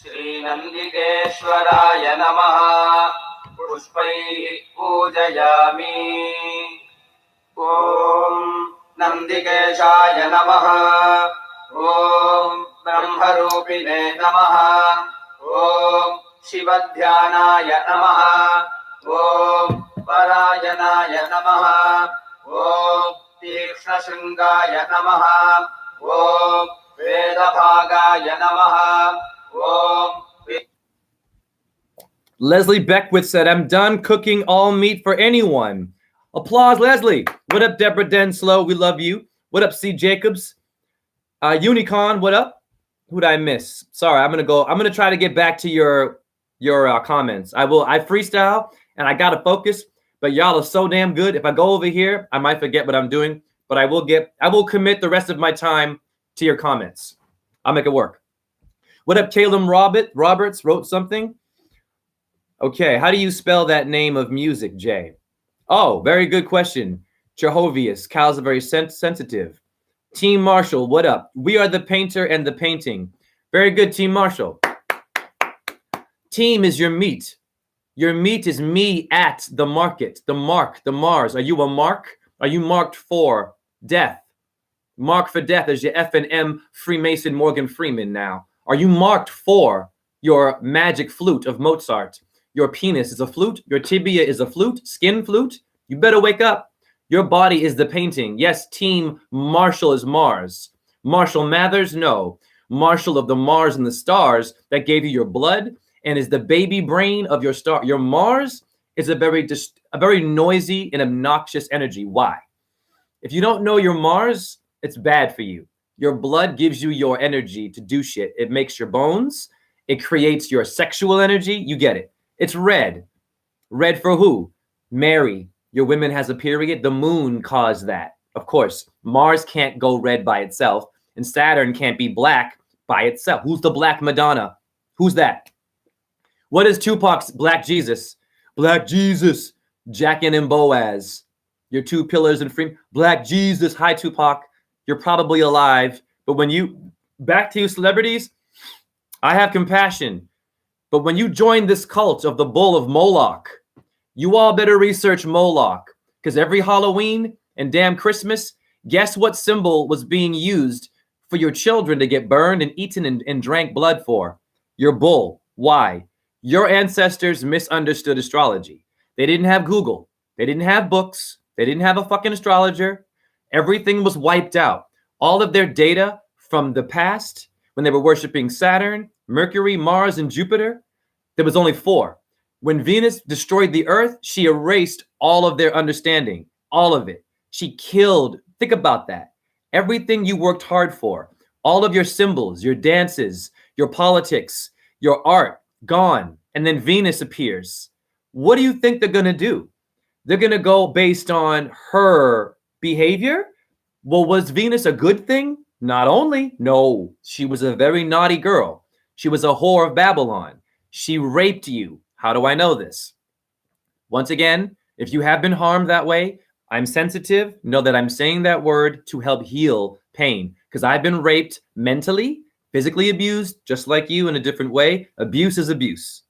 Shri Nandikeshwaraya Namaha. Pushpaihi pujayami. Om Nandikeshaya Namaha. Om Brahmarupine Namaha. Om Shivadhyanaya Namaha. Om Parayanaya Namaha. Om Tikshna Namaha. Om Vedabhagaya Namaha. Om. Leslie Beckwith said, I'm done cooking all meat for anyone. Applause, Leslie. What up, Deborah Denslow? We love you. What up, C. Jacobs? Unicorn, what up? Who'd I miss? Sorry, I'm gonna try to get back to your comments. I freestyle and I gotta focus, but y'all are so damn good. If I go over here, I might forget what I'm doing, but I will commit the rest of my time to your comments. I'll make it work. What up, Caleb Roberts wrote something. Okay, how do you spell that name of music, Jay? Oh, very good question. Jehovius, cows are very sensitive. Team Marshall, what up? We are the painter and the painting. Very good, Team Marshall. Team is your meat. Your meat is me at the market, the mark, the Mars. Are you a mark? Are you marked for death? Mark for death as your F and M Freemason Morgan Freeman now. Are you marked for your magic flute of Mozart? Your penis is a flute. Your tibia is a flute. Skin flute. You better wake up. Your body is the painting. Yes, Team Marshall is Mars. Marshall Mathers? No. Marshall of the Mars and the stars that gave you your blood and is the baby brain of your star. Your Mars is a very noisy and obnoxious energy. Why? If you don't know your Mars, It's bad for you. Your blood gives you your energy to do shit. It makes your bones. It creates your sexual energy. You get it. It's red. Red for who? Mary. Your woman has a period. The moon caused that. Of course, Mars can't go red by itself, and Saturn can't be black by itself. Who's the Black Madonna? Who's that? What is Tupac's Black Jesus? Black Jesus, Jackin and Boaz. Your two pillars and free. Black Jesus. Hi, Tupac. You're probably alive. But when you, back to you celebrities, I have compassion. But when you join this cult of the bull of Moloch, you all better research Moloch. Because every Halloween and damn Christmas, guess what symbol was being used for your children to get burned and eaten and drank blood for? Your bull. Why? Your ancestors misunderstood astrology. They didn't have Google. They didn't have books. They didn't have a fucking astrologer. Everything was wiped out. All of their data from the past, when they were worshiping Saturn, Mercury, Mars, and Jupiter, there was only 4. When Venus destroyed the earth, she erased all of their understanding, all of it. She killed, think about that. Everything you worked hard for, all of your symbols, your dances, your politics, your art, gone. And then Venus appears. What do you think they're going to do? They're going to go based on her behavior? Well, was Venus a good thing? Not only. No, she was a very naughty girl. She was a whore of Babylon. She raped you. How do I know this? Once again, if you have been harmed that way, I'm sensitive. Know that I'm saying that word to help heal pain. Because I've been raped mentally, physically abused, just like you in a different way. Abuse is abuse.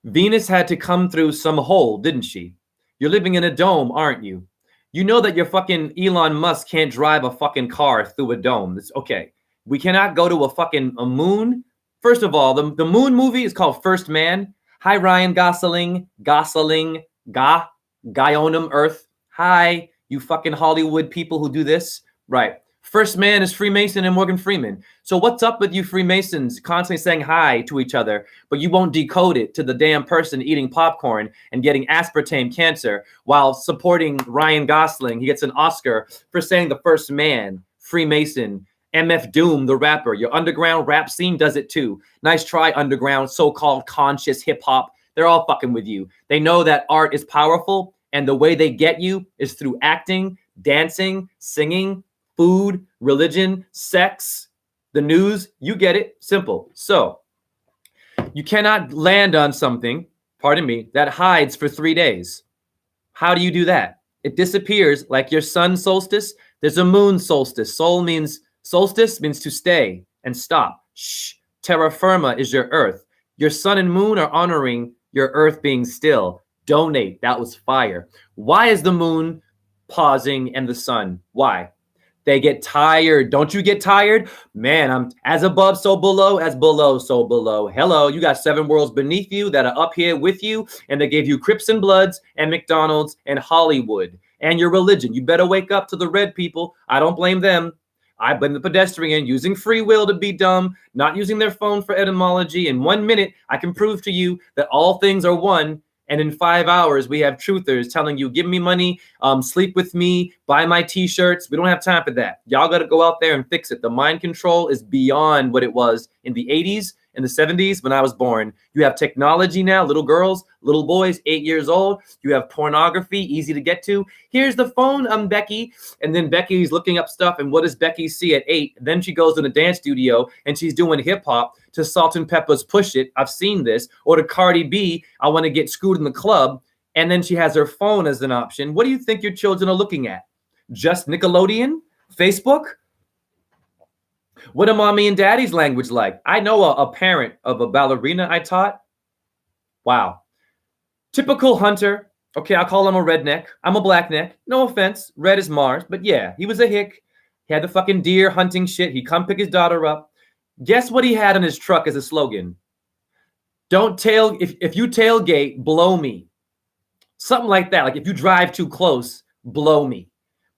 Venus had to come through some hole, didn't she? You're living in a dome, aren't you? You know that your fucking Elon Musk can't drive a fucking car through a dome. It's okay. We cannot go to a moon. First of all, the moon movie is called First Man. Hi, Ryan Gosling, Guyonum Earth. Hi, you fucking Hollywood people who do this. Right. First Man is Freemason and Morgan Freeman. So what's up with you Freemasons constantly saying hi to each other, but you won't decode it to the damn person eating popcorn and getting aspartame cancer while supporting Ryan Gosling? He gets an Oscar for saying the first man, Freemason, MF Doom, the rapper. Your underground rap scene does it too. Nice try, underground, so-called conscious hip hop. They're all fucking with you. They know that art is powerful, and the way they get you is through acting, dancing, singing, food, religion, sex, the news. You get it. Simple. So you cannot land on something, pardon me, that hides for 3 days. How do you do that? It disappears like your sun solstice. There's a moon solstice. Solstice means to stay and stop. Shh. Terra firma is your earth. Your sun and moon are honoring your earth being still. Donate. That was fire. Why is the moon pausing and the sun? Why? They get tired. Don't you get tired? Man, I'm as above, so below, as below, so below. Hello, you got 7 worlds beneath you that are up here with you, and they gave you Crips and Bloods and McDonald's and Hollywood and your religion. You better wake up to the red people. I don't blame them. I blame the pedestrian using free will to be dumb, not using their phone for etymology. In 1 minute, I can prove to you that all things are one. And in 5 hours, we have truthers telling you, give me money, sleep with me, buy my t-shirts. We don't have time for that. Y'all got to go out there and fix it. The mind control is beyond what it was in the 80s and the 70s when I was born. You have technology now, little girls, little boys, 8 years old. You have pornography, easy to get to. Here's the phone, I'm Becky. And then Becky's looking up stuff. And what does Becky see at 8? Then she goes in a dance studio and she's doing hip hop to Salt and Pepper's Push It. I've seen this. Or to Cardi B, I want to get screwed in the club. And then she has her phone as an option. What do you think your children are looking at? Just Nickelodeon? Facebook? What are mommy and daddy's language like? I know a parent of a ballerina I taught. Wow. Typical hunter. Okay, I'll call him a redneck. I'm a blackneck. No offense. Red is Mars. But yeah, he was a hick. He had the fucking deer hunting shit. He'd come pick his daughter up. Guess what he had on his truck as a slogan? If you tailgate, blow me. Something like that. Like if you drive too close, blow me.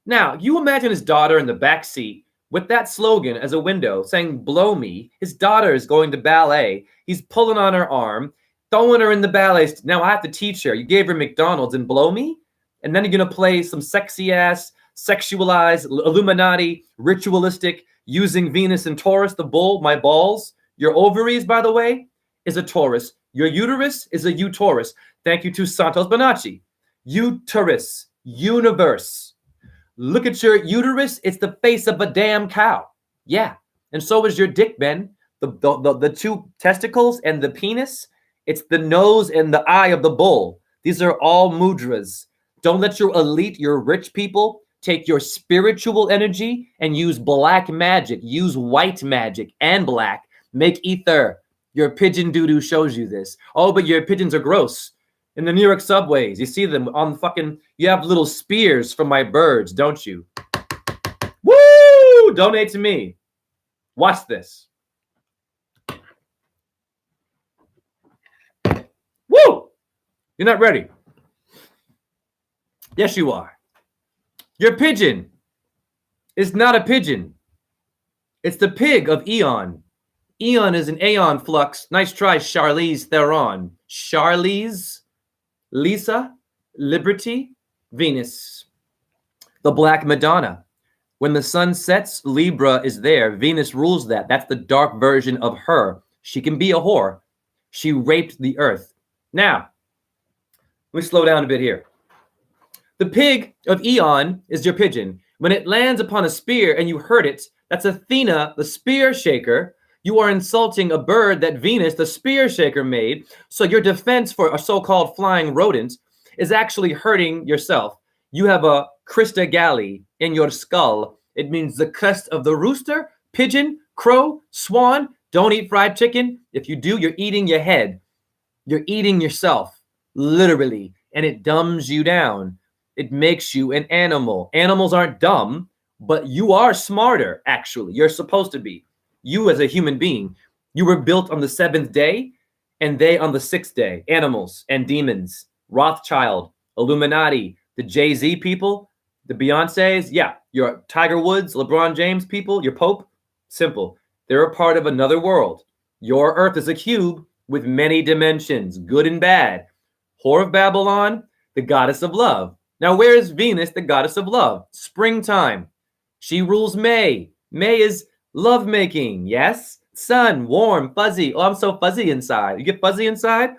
Now, you imagine his daughter in the back seat with that slogan as a window saying, blow me. His daughter is going to ballet. He's pulling on her arm, throwing her in the ballet. Now I have to teach her. You gave her McDonald's and blow me? And then you're going to play some sexy ass sexualized, Illuminati, ritualistic, using Venus and Taurus, the bull, my balls. Your ovaries, by the way, is a Taurus. Your uterus is a Utaurus. Thank you to Santos Bonacci. Uterus, universe. Look at your uterus. It's the face of a damn cow. Yeah. And so is your dick, Ben. The two testicles and the penis. It's the nose and the eye of the bull. These are all mudras. Don't let your elite, your rich people, take your spiritual energy and use black magic. Use white magic and black. Make ether. Your pigeon doo-doo shows you this. Oh, but your pigeons are gross. In the New York subways, you see them on the fucking, you have little spears from my birds, don't you? Woo! Donate to me. Watch this. Woo! You're not ready. Yes, you are. Your pigeon is not a pigeon. It's the pig of Eon. Eon is an aeon flux. Nice try, Charlize Theron. Charlize, Lisa, Liberty, Venus. The Black Madonna. When the sun sets, Libra is there. Venus rules that. That's the dark version of her. She can be a whore. She raped the earth. Now, let me slow down a bit here. The pig of Eon is your pigeon. When it lands upon a spear and you hurt it, that's Athena, the spear shaker. You are insulting a bird that Venus, the spear shaker, made. So your defense for a so-called flying rodent is actually hurting yourself. You have a Crista Galli in your skull. It means the crest of the rooster, pigeon, crow, swan. Don't eat fried chicken. If you do, you're eating your head. You're eating yourself, literally, and it dumbs you down. It makes you an animal. Animals aren't dumb, but you are smarter, actually. You're supposed to be. You as a human being, you were built on the 7th day and they on the 6th day. Animals and demons, Rothschild, Illuminati, the Jay-Z people, the Beyoncés. Yeah, your Tiger Woods, LeBron James people, your Pope. Simple. They're a part of another world. Your earth is a cube with many dimensions, good and bad. Whore of Babylon, the goddess of love. Now, where is Venus, the goddess of love? Springtime. She rules May. May is lovemaking, yes? Sun, warm, fuzzy. Oh, I'm so fuzzy inside. You get fuzzy inside?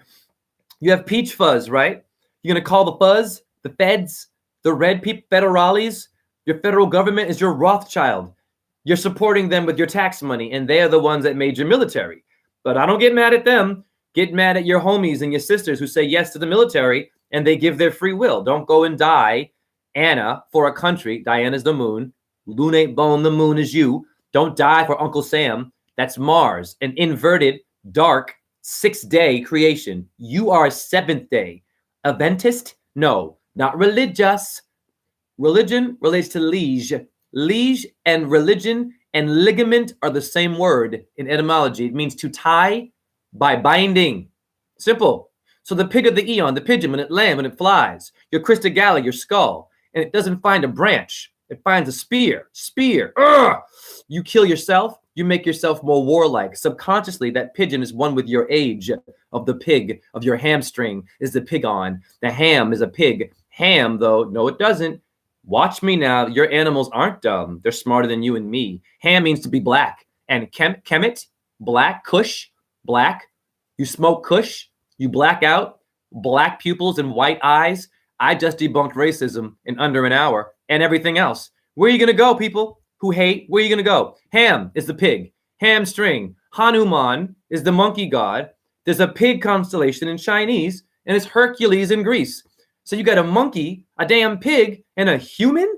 You have peach fuzz, right? You're going to call the fuzz, the feds, the red people, federales. Your federal government is your Rothschild. You're supporting them with your tax money, and they are the ones that made your military. But I don't get mad at them. Get mad at your homies and your sisters who say yes to the military, and they give their free will. Don't go and die, Anna, for a country. Diana's the moon. Lunate bone, the moon is you. Don't die for Uncle Sam. That's Mars, an inverted, dark, 6-day creation. You are 7th day. Adventist? No, not religious. Religion relates to liege. Liege and religion and ligament are the same word in etymology. It means to tie by binding. Simple. So the pig of the Eon, the pigeon, when it lands, when it flies, your Crista Galli, your skull, and it doesn't find a branch. It finds a spear. Spear. Ugh! You kill yourself. You make yourself more warlike. Subconsciously, that pigeon is one with your age of the pig, of your hamstring is the pig on. The ham is a pig. Ham, though, no, it doesn't. Watch me now. Your animals aren't dumb. They're smarter than you and me. Ham means to be black. And Kemet, black, Kush, black. You smoke Kush, you black out, black pupils and white eyes. I just debunked racism in under an hour and everything else. Where are you going to go, people who hate? Where are you going to go? Ham is the pig. Hamstring. Hanuman is the monkey god. There's a pig constellation in Chinese, and it's Hercules in Greece. So you got a monkey, a damn pig, and a human?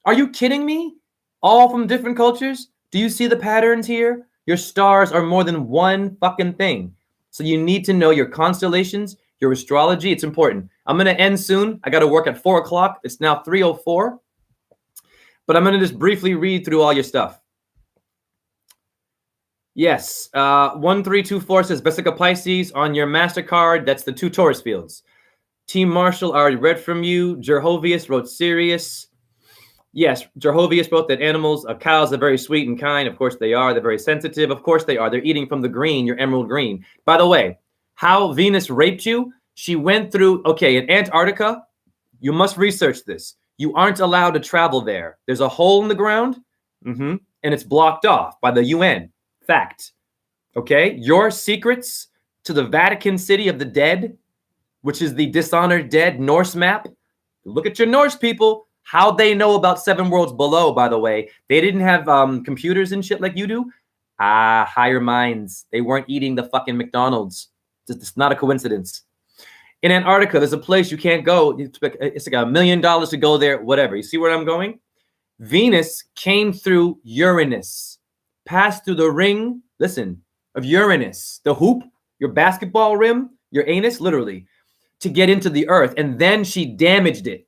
Are you kidding me? All from different cultures? Do you see the patterns here? Your stars are more than one fucking thing. So you need to know your constellations, your astrology. It's important. I'm going to end soon. I got to work at 4 o'clock. It's now 3:04. But I'm going to just briefly read through all your stuff. Yes. 1324 says Vesica Pisces on your MasterCard. That's the 2 Taurus fields. Team Marshall, I already read from you. Jehovius wrote Sirius. Yes, Jehovius wrote that animals, cows are very sweet and kind. Of course they are. They're very sensitive. Of course they are. They're eating from the green, your emerald green. By the way, how Venus raped you, she went through, okay, in Antarctica, you must research this. You aren't allowed to travel there. There's a hole in the ground, and it's blocked off by the UN. Fact. Okay? Your secrets to the Vatican City of the Dead, which is the dishonored dead Norse map. Look at your Norse people. How they know about 7 worlds below, by the way. They didn't have computers and shit like you do. Higher minds. They weren't eating the fucking McDonald's. It's not a coincidence. In Antarctica, there's a place you can't go. It's like $1 million to go there, whatever. You see where I'm going? Venus came through Uranus, passed through the ring, listen, of Uranus, the hoop, your basketball rim, your anus, literally, to get into the earth. And then she damaged it.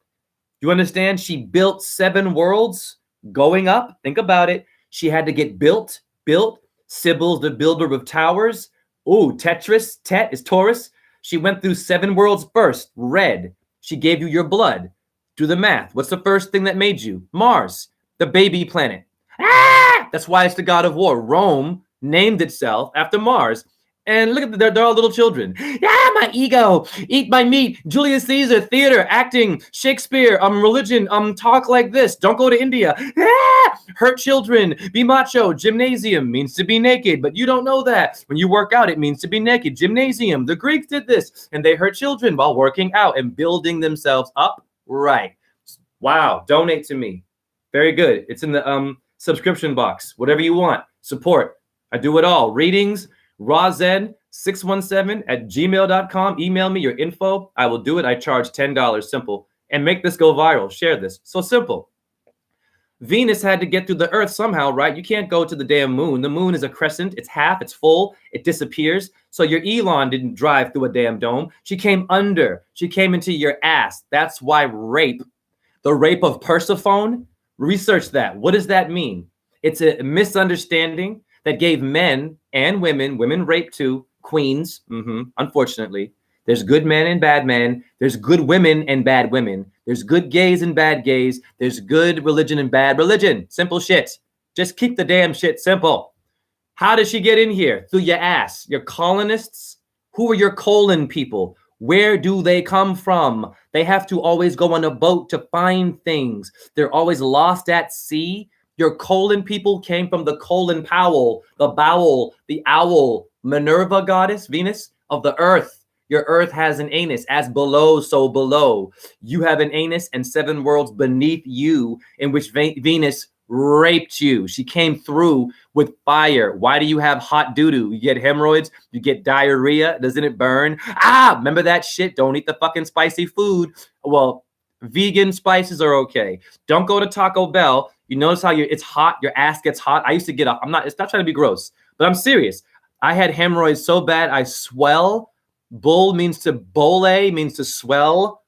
You understand? She built 7 worlds going up. Think about it. She had to get built. Sybil's the builder of towers. Ooh, Tetris. Tet is Taurus. She went through 7 worlds first. Red. She gave you your blood. Do the math. What's the first thing that made you? Mars, the baby planet. That's why it's the god of war. Rome named itself after Mars. And look at they're all little children. My ego. Eat my meat. Julius Caesar, theater, acting, Shakespeare, religion, talk like this. Don't go to India. Hurt children. Be macho. Gymnasium means to be naked, but you don't know that. When you work out, it means to be naked. Gymnasium. The Greeks did this, and they hurt children while working out and building themselves up. Right. Wow. Donate to me. Very good. It's in the subscription box. Whatever you want. Support. I do it all. Readings. Rawzen617@gmail.com. Email me your info. I will do it. I charge $10. Simple. And make this go viral. Share this. So simple. Venus had to get through the earth somehow, right? You can't go to the damn moon. The moon is a crescent. It's half. It's full. It disappears. So your Elon didn't drive through a damn dome. She came under. She came into your ass. That's why rape, the rape of Persephone, research that. What does that mean? It's a misunderstanding that gave men and women raped too, queens, unfortunately. There's good men and bad men. There's good women and bad women. There's good gays and bad gays. There's good religion and bad religion. Simple shit. Just keep the damn shit simple. How did she get in here? Through your ass. Your colonists? Who are your colon people? Where do they come from? They have to always go on a boat to find things. They're always lost at sea. Your colon people came from the Colin Powell, the bowel, the owl, Minerva goddess, Venus of the earth. Your earth has an anus, as below, so below. You have an anus and 7 worlds beneath you in which Venus raped you. She came through with fire. Why do you have hot doo-doo? You get hemorrhoids, you get diarrhea. Doesn't it burn? Remember that shit? Don't eat the fucking spicy food. Well, vegan spices are okay. Don't go to Taco Bell. You notice how it's hot, your ass gets hot. I used to get up. It's not trying to be gross, but I'm serious. I had hemorrhoids so bad I swell. Bull means to means to swell.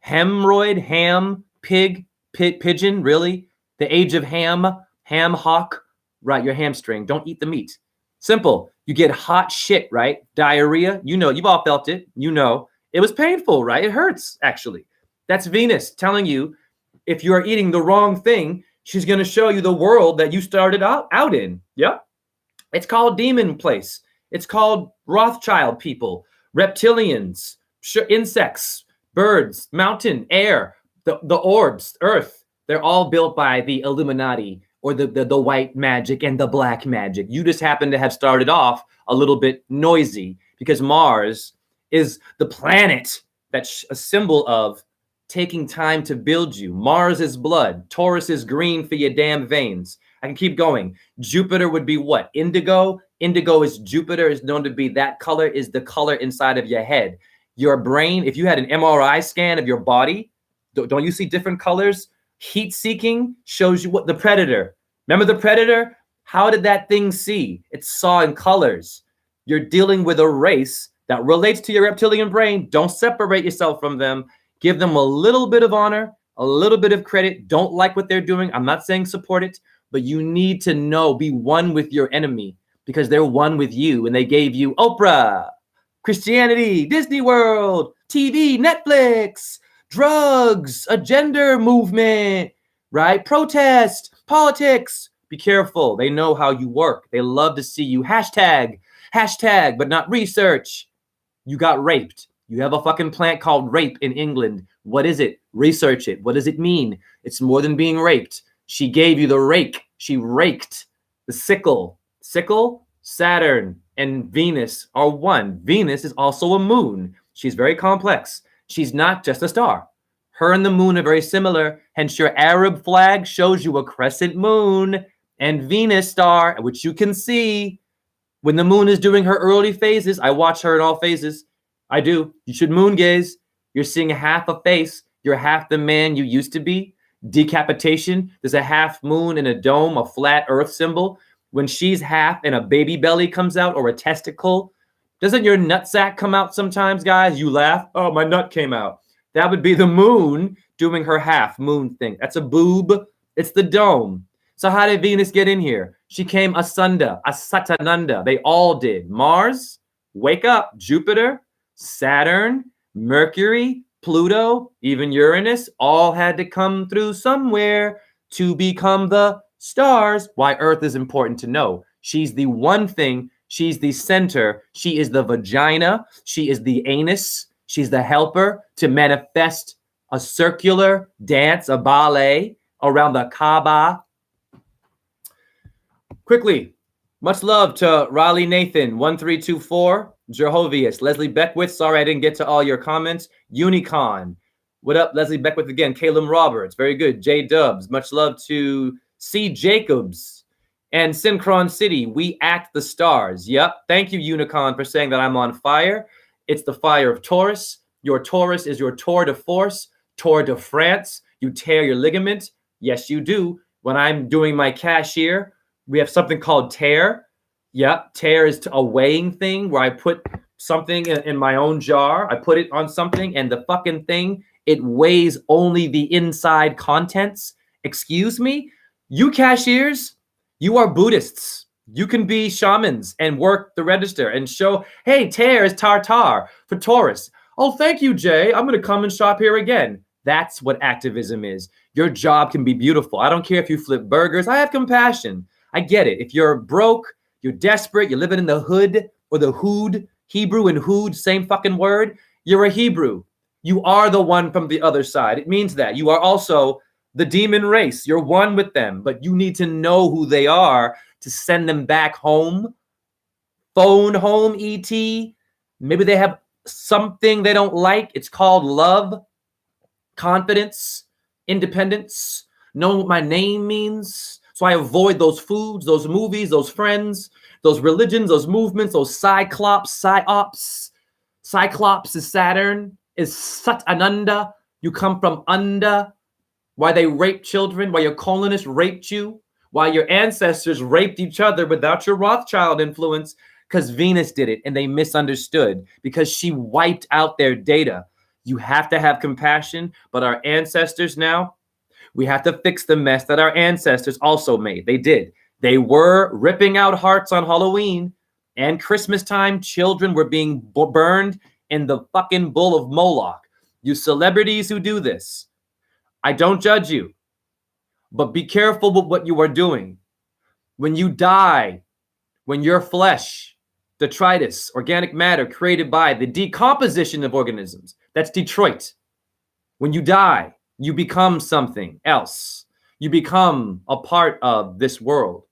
Hemorrhoid, ham, pig, pigeon, really? The age of ham hock, right? Your hamstring. Don't eat the meat. Simple. You get hot shit, right? Diarrhea. You know, you've all felt it. You know, it was painful, right? It hurts, actually. That's Venus telling you if you are eating the wrong thing, she's going to show you the world that you started out in. Yep. It's called demon place. It's called Rothschild people, reptilians, insects, birds, mountain, air, the orbs, earth. They're all built by the Illuminati or the white magic and the black magic. You just happen to have started off a little bit noisy because Mars is the planet that's a symbol of taking time to build you. Mars is blood. Taurus is green for your damn veins. I can keep going. Jupiter would be what? Indigo. Indigo is Jupiter, is known to be that color, is the color inside of your head. Your brain, if you had an MRI scan of your body, don't you see different colors? Heat seeking shows you what the predator. Remember the predator? How did that thing see? It saw in colors. You're dealing with a race that relates to your reptilian brain. Don't separate yourself from them. Give them a little bit of honor, a little bit of credit. Don't like what they're doing. I'm not saying support it, but you need to know, be one with your enemy because they're one with you. And they gave you Oprah, Christianity, Disney World, TV, Netflix, drugs, a gender movement, right? Protest, politics. Be careful. They know how you work. They love to see you hashtag, but not research. You got raped. You have a fucking plant called rape in England. What is it? Research it. What does it mean? It's more than being raped. She gave you the rake. She raked the sickle. Sickle, Saturn, and Venus are one. Venus is also a moon. She's very complex. She's not just a star. Her and the moon are very similar. Hence, your Arab flag shows you a crescent moon and Venus star, which you can see when the moon is doing her early phases. I watch her in all phases. I do. You should moon gaze. You're seeing half a face. You're half the man you used to be. Decapitation. There's a half moon and a dome, a flat earth symbol. When she's half and a baby belly comes out or a testicle, doesn't your nutsack come out sometimes, guys? You laugh. Oh, my nut came out. That would be the moon doing her half moon thing. That's a boob. It's the dome. So how did Venus get in here? She came asunda, asatananda. They all did. Mars, wake up. Jupiter, Saturn, Mercury, Pluto, even Uranus, all had to come through somewhere to become the stars. Why Earth is important to know. She's the one thing. She's the center. She is the vagina. She is the anus. She's the helper to manifest a circular dance, a ballet around the Kaaba. Quickly, much love to Raleigh Nathan, 1324, Jehovius, Leslie Beckwith. Sorry I didn't get to all your comments. Unicon. What up, Leslie Beckwith again? Caleb Roberts. Very good. J Dubs. Much love to C Jacobs and Synchron City. We act the stars. Yep. Thank you, Unicon, for saying that I'm on fire. It's the fire of Taurus. Your Taurus is your tour de force, Tour de France. You tear your ligament. Yes, you do. When I'm doing my cashier, we have something called tear. Yep, tear is a weighing thing where I put something in my own jar. I put it on something and the fucking thing, it weighs only the inside contents. Excuse me? You cashiers, you are Buddhists. You can be shamans and work the register and show, hey, tear is tartar for Taurus. Oh, thank you, Jay. I'm going to come and shop here again. That's what activism is. Your job can be beautiful. I don't care if you flip burgers. I have compassion. I get it. If you're broke, you're desperate, you're living in the hood or the hood, Hebrew and hood, same fucking word. You're a Hebrew. You are the one from the other side. It means that you are also the demon race. You're one with them, but you need to know who they are to send them back home. Phone home, ET. Maybe they have something they don't like. It's called love, confidence, independence. Know what my name means. So I avoid those foods, those movies, those friends, those religions, those movements, those cyclops, psyops. Cyclops is Saturn, is Sat Ananda. You come from Unda. Why they rape children, why your colonists raped you, why your ancestors raped each other without your Rothschild influence, because Venus did it and they misunderstood because she wiped out their data. You have to have compassion, but our ancestors now, we have to fix the mess that our ancestors also made. They did. They were ripping out hearts on Halloween and Christmas time. Children were being burned in the fucking bull of Moloch. You celebrities who do this, I don't judge you, but be careful with what you are doing. When you die, when your flesh, detritus, organic matter created by the decomposition of organisms, that's Detroit. When you die, you become something else. You become a part of this world.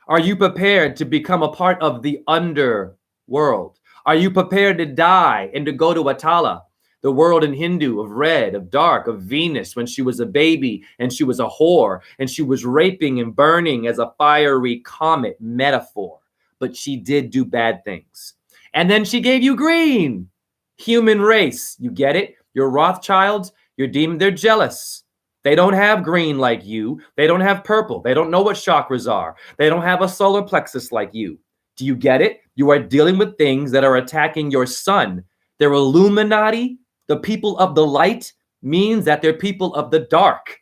Are you prepared to become a part of the underworld? Are you prepared to die and to go to Atala, the world in Hindu of red, of dark, of Venus when she was a baby and she was a whore and she was raping and burning as a fiery comet metaphor? But she did do bad things. And then she gave you green. Human race. You get it? Your Rothschilds, your demon, they're jealous. They don't have green like you. They don't have purple. They don't know what chakras are. They don't have a solar plexus like you. Do you get it? You are dealing with things that are attacking your sun. They're Illuminati. The people of the light means that they're people of the dark.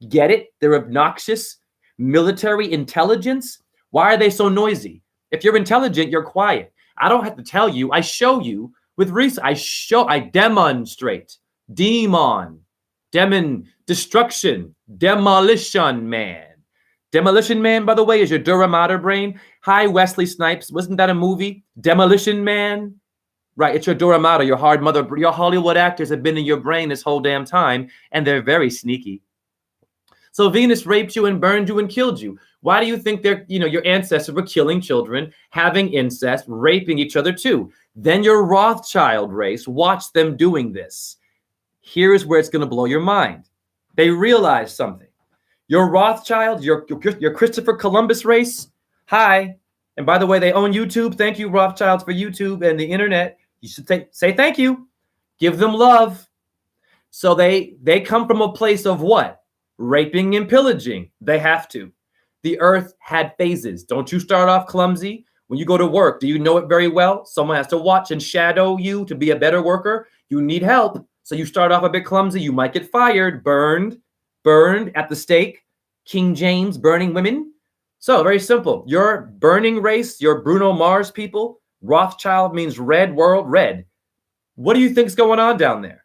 Get it? They're obnoxious. Military intelligence. Why are they so noisy? If you're intelligent, you're quiet. I don't have to tell you. I show you with research. I demonstrate. Destruction, demolition man. Demolition Man, by the way, is your Dura Mater brain. Hi, Wesley Snipes. Wasn't that a movie? Demolition Man. Right, it's your Dora Mato, your hard mother, your Hollywood actors have been in your brain this whole damn time, and they're very sneaky. So Venus raped you and burned you and killed you. Why do you think your ancestors were killing children, having incest, raping each other too? Then your Rothschild race watched them doing this. Here's where it's going to blow your mind. They realized something. Your Rothschild, your Christopher Columbus race, hi. And by the way, they own YouTube. Thank you, Rothschilds, for YouTube and the internet. You should say thank you. Give them love. So they come from a place of what? Raping and pillaging. They have to. The earth had phases. Don't you start off clumsy. When you go to work, do you know it very well? Someone has to watch and shadow you to be a better worker. You need help. So you start off a bit clumsy. You might get fired, burned at the stake. King James burning women. So very simple. Your burning race, your Bruno Mars people, Rothschild means red world, red. What do you think's going on down there?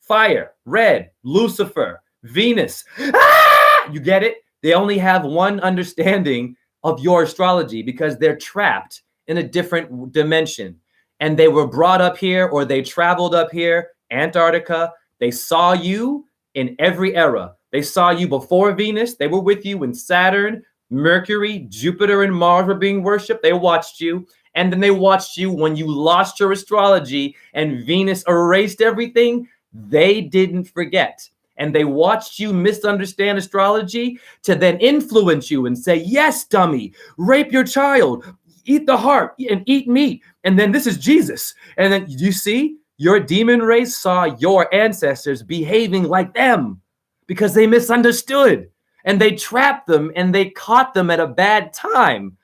Fire, red, Lucifer, Venus. Ah! You get it? They only have one understanding of your astrology because they're trapped in a different dimension. And they were brought up here or they traveled up here, Antarctica. They saw you in every era. They saw you before Venus. They were with you when Saturn, Mercury, Jupiter, and Mars were being worshipped. They watched you. And then they watched you when you lost your astrology and Venus erased everything. They didn't forget. And they watched you misunderstand astrology to then influence you and say, yes, dummy, rape your child, eat the heart and eat meat. And then this is Jesus. And then you see, your demon race saw your ancestors behaving like them because they misunderstood and they trapped them and they caught them at a bad time.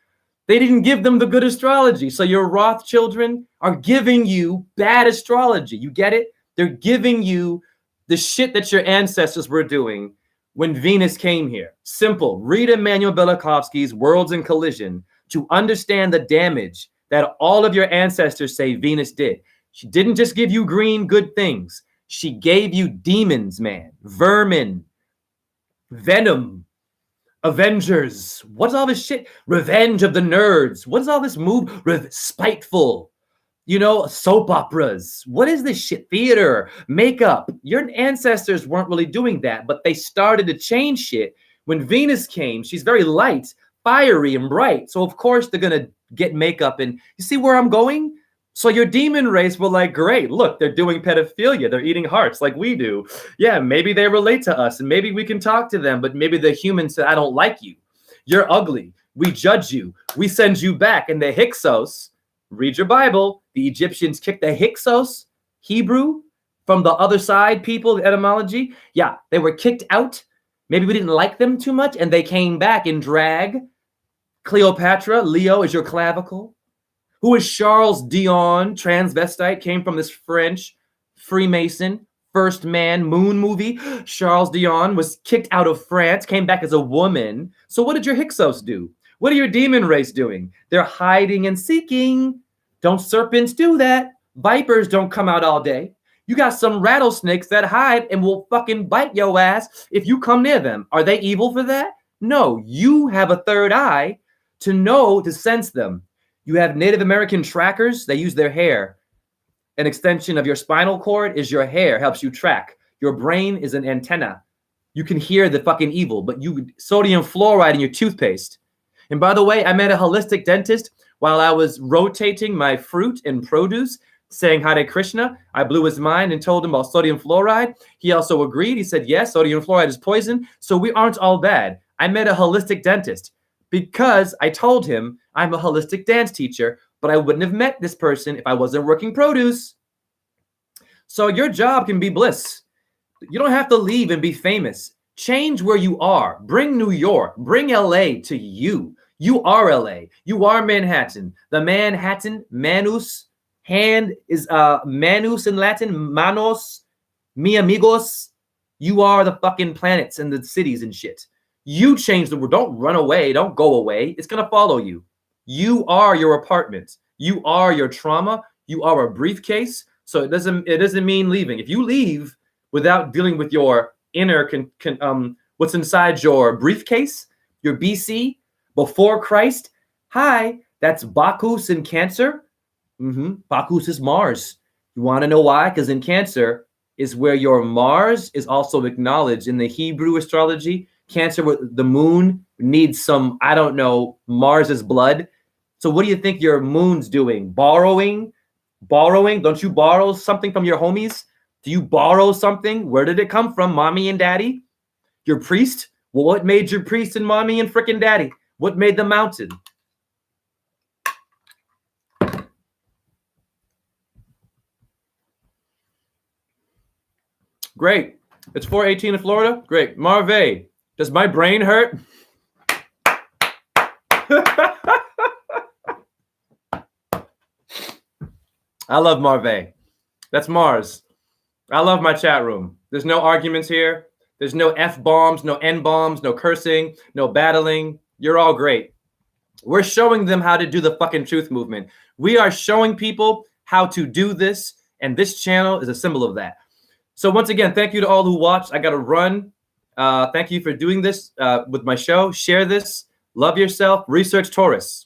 They didn't give them the good astrology. So your Roth children are giving you bad astrology. You get it? They're giving you the shit that your ancestors were doing when Venus came here. Simple. Read Immanuel Velikovsky's Worlds in Collision to understand the damage that all of your ancestors say Venus did. She didn't just give you green good things. She gave you demons, man. Vermin. Venom. Avengers. What's all this shit? Revenge of the Nerds. What is all this move? Spiteful. Soap operas. What is this shit? Theater, makeup. Your ancestors weren't really doing that, but they started to change shit. When Venus came, she's very light, fiery, and bright. So of course they're going to get makeup. And you see where I'm going? So your demon race were like, great, look, they're doing pedophilia. They're eating hearts like we do. Yeah, maybe they relate to us and maybe we can talk to them, but maybe the human said, I don't like you. You're ugly. We judge you. We send you back. And the Hyksos, read your Bible, the Egyptians kicked the Hyksos, Hebrew, from the other side people, the etymology. Yeah, they were kicked out. Maybe we didn't like them too much and they came back in drag. Cleopatra, Leo is your clavicle. Who is Charles Dion, transvestite, came from this French Freemason, first man moon movie. Charles Dion was kicked out of France, came back as a woman. So what did your Hyksos do? What are your demon race doing? They're hiding and seeking. Don't serpents do that? Vipers don't come out all day. You got some rattlesnakes that hide and will fucking bite your ass if you come near them. Are they evil for that? No, you have a third eye to know, to sense them. You have Native American trackers. They use their hair. An extension of your spinal cord is your hair, helps you track. Your brain is an antenna. You can hear the fucking evil, but sodium fluoride in your toothpaste. And by the way, I met a holistic dentist while I was rotating my fruit and produce, saying Hare Krishna. I blew his mind and told him about sodium fluoride. He also agreed. He said, yes, sodium fluoride is poison, so we aren't all bad. I met a holistic dentist because I told him I'm a holistic dance teacher, but I wouldn't have met this person if I wasn't working produce. So your job can be bliss. You don't have to leave and be famous. Change where you are. Bring New York. Bring LA to you. You are LA. You are Manhattan. The Manhattan, Manus, hand is Manus in Latin, Manos, mi amigos. You are the fucking planets and the cities and shit. You change the world. Don't run away. Don't go away. It's going to follow you. You are your apartment. You are your trauma. You are a briefcase. So it doesn't mean leaving. If you leave without dealing with your inner, what's inside your briefcase, your BC, before Christ, hi, that's Bacchus in Cancer. Bacchus is Mars. You want to know why? Because in Cancer is where your Mars is also acknowledged in the Hebrew astrology. Cancer, the moon needs some, I don't know, Mars's blood. So what do you think your moon's doing? Borrowing? Don't you borrow something from your homies? Do you borrow something? Where did it come from? Mommy and daddy? Your priest? Well, what made your priest and mommy and frickin' daddy? What made the mountain? Great. It's 4:18 in Florida. Great. Marve, does my brain hurt? I love Marve. That's Mars. I love my chat room. There's no arguments here. There's no F-bombs, no N-bombs, no cursing, no battling. You're all great. We're showing them how to do the fucking truth movement. We are showing people how to do this, and this channel is a symbol of that. So once again, thank you to all who watched. I got to run. Thank you for doing this with my show. Share this. Love yourself. Research Taurus.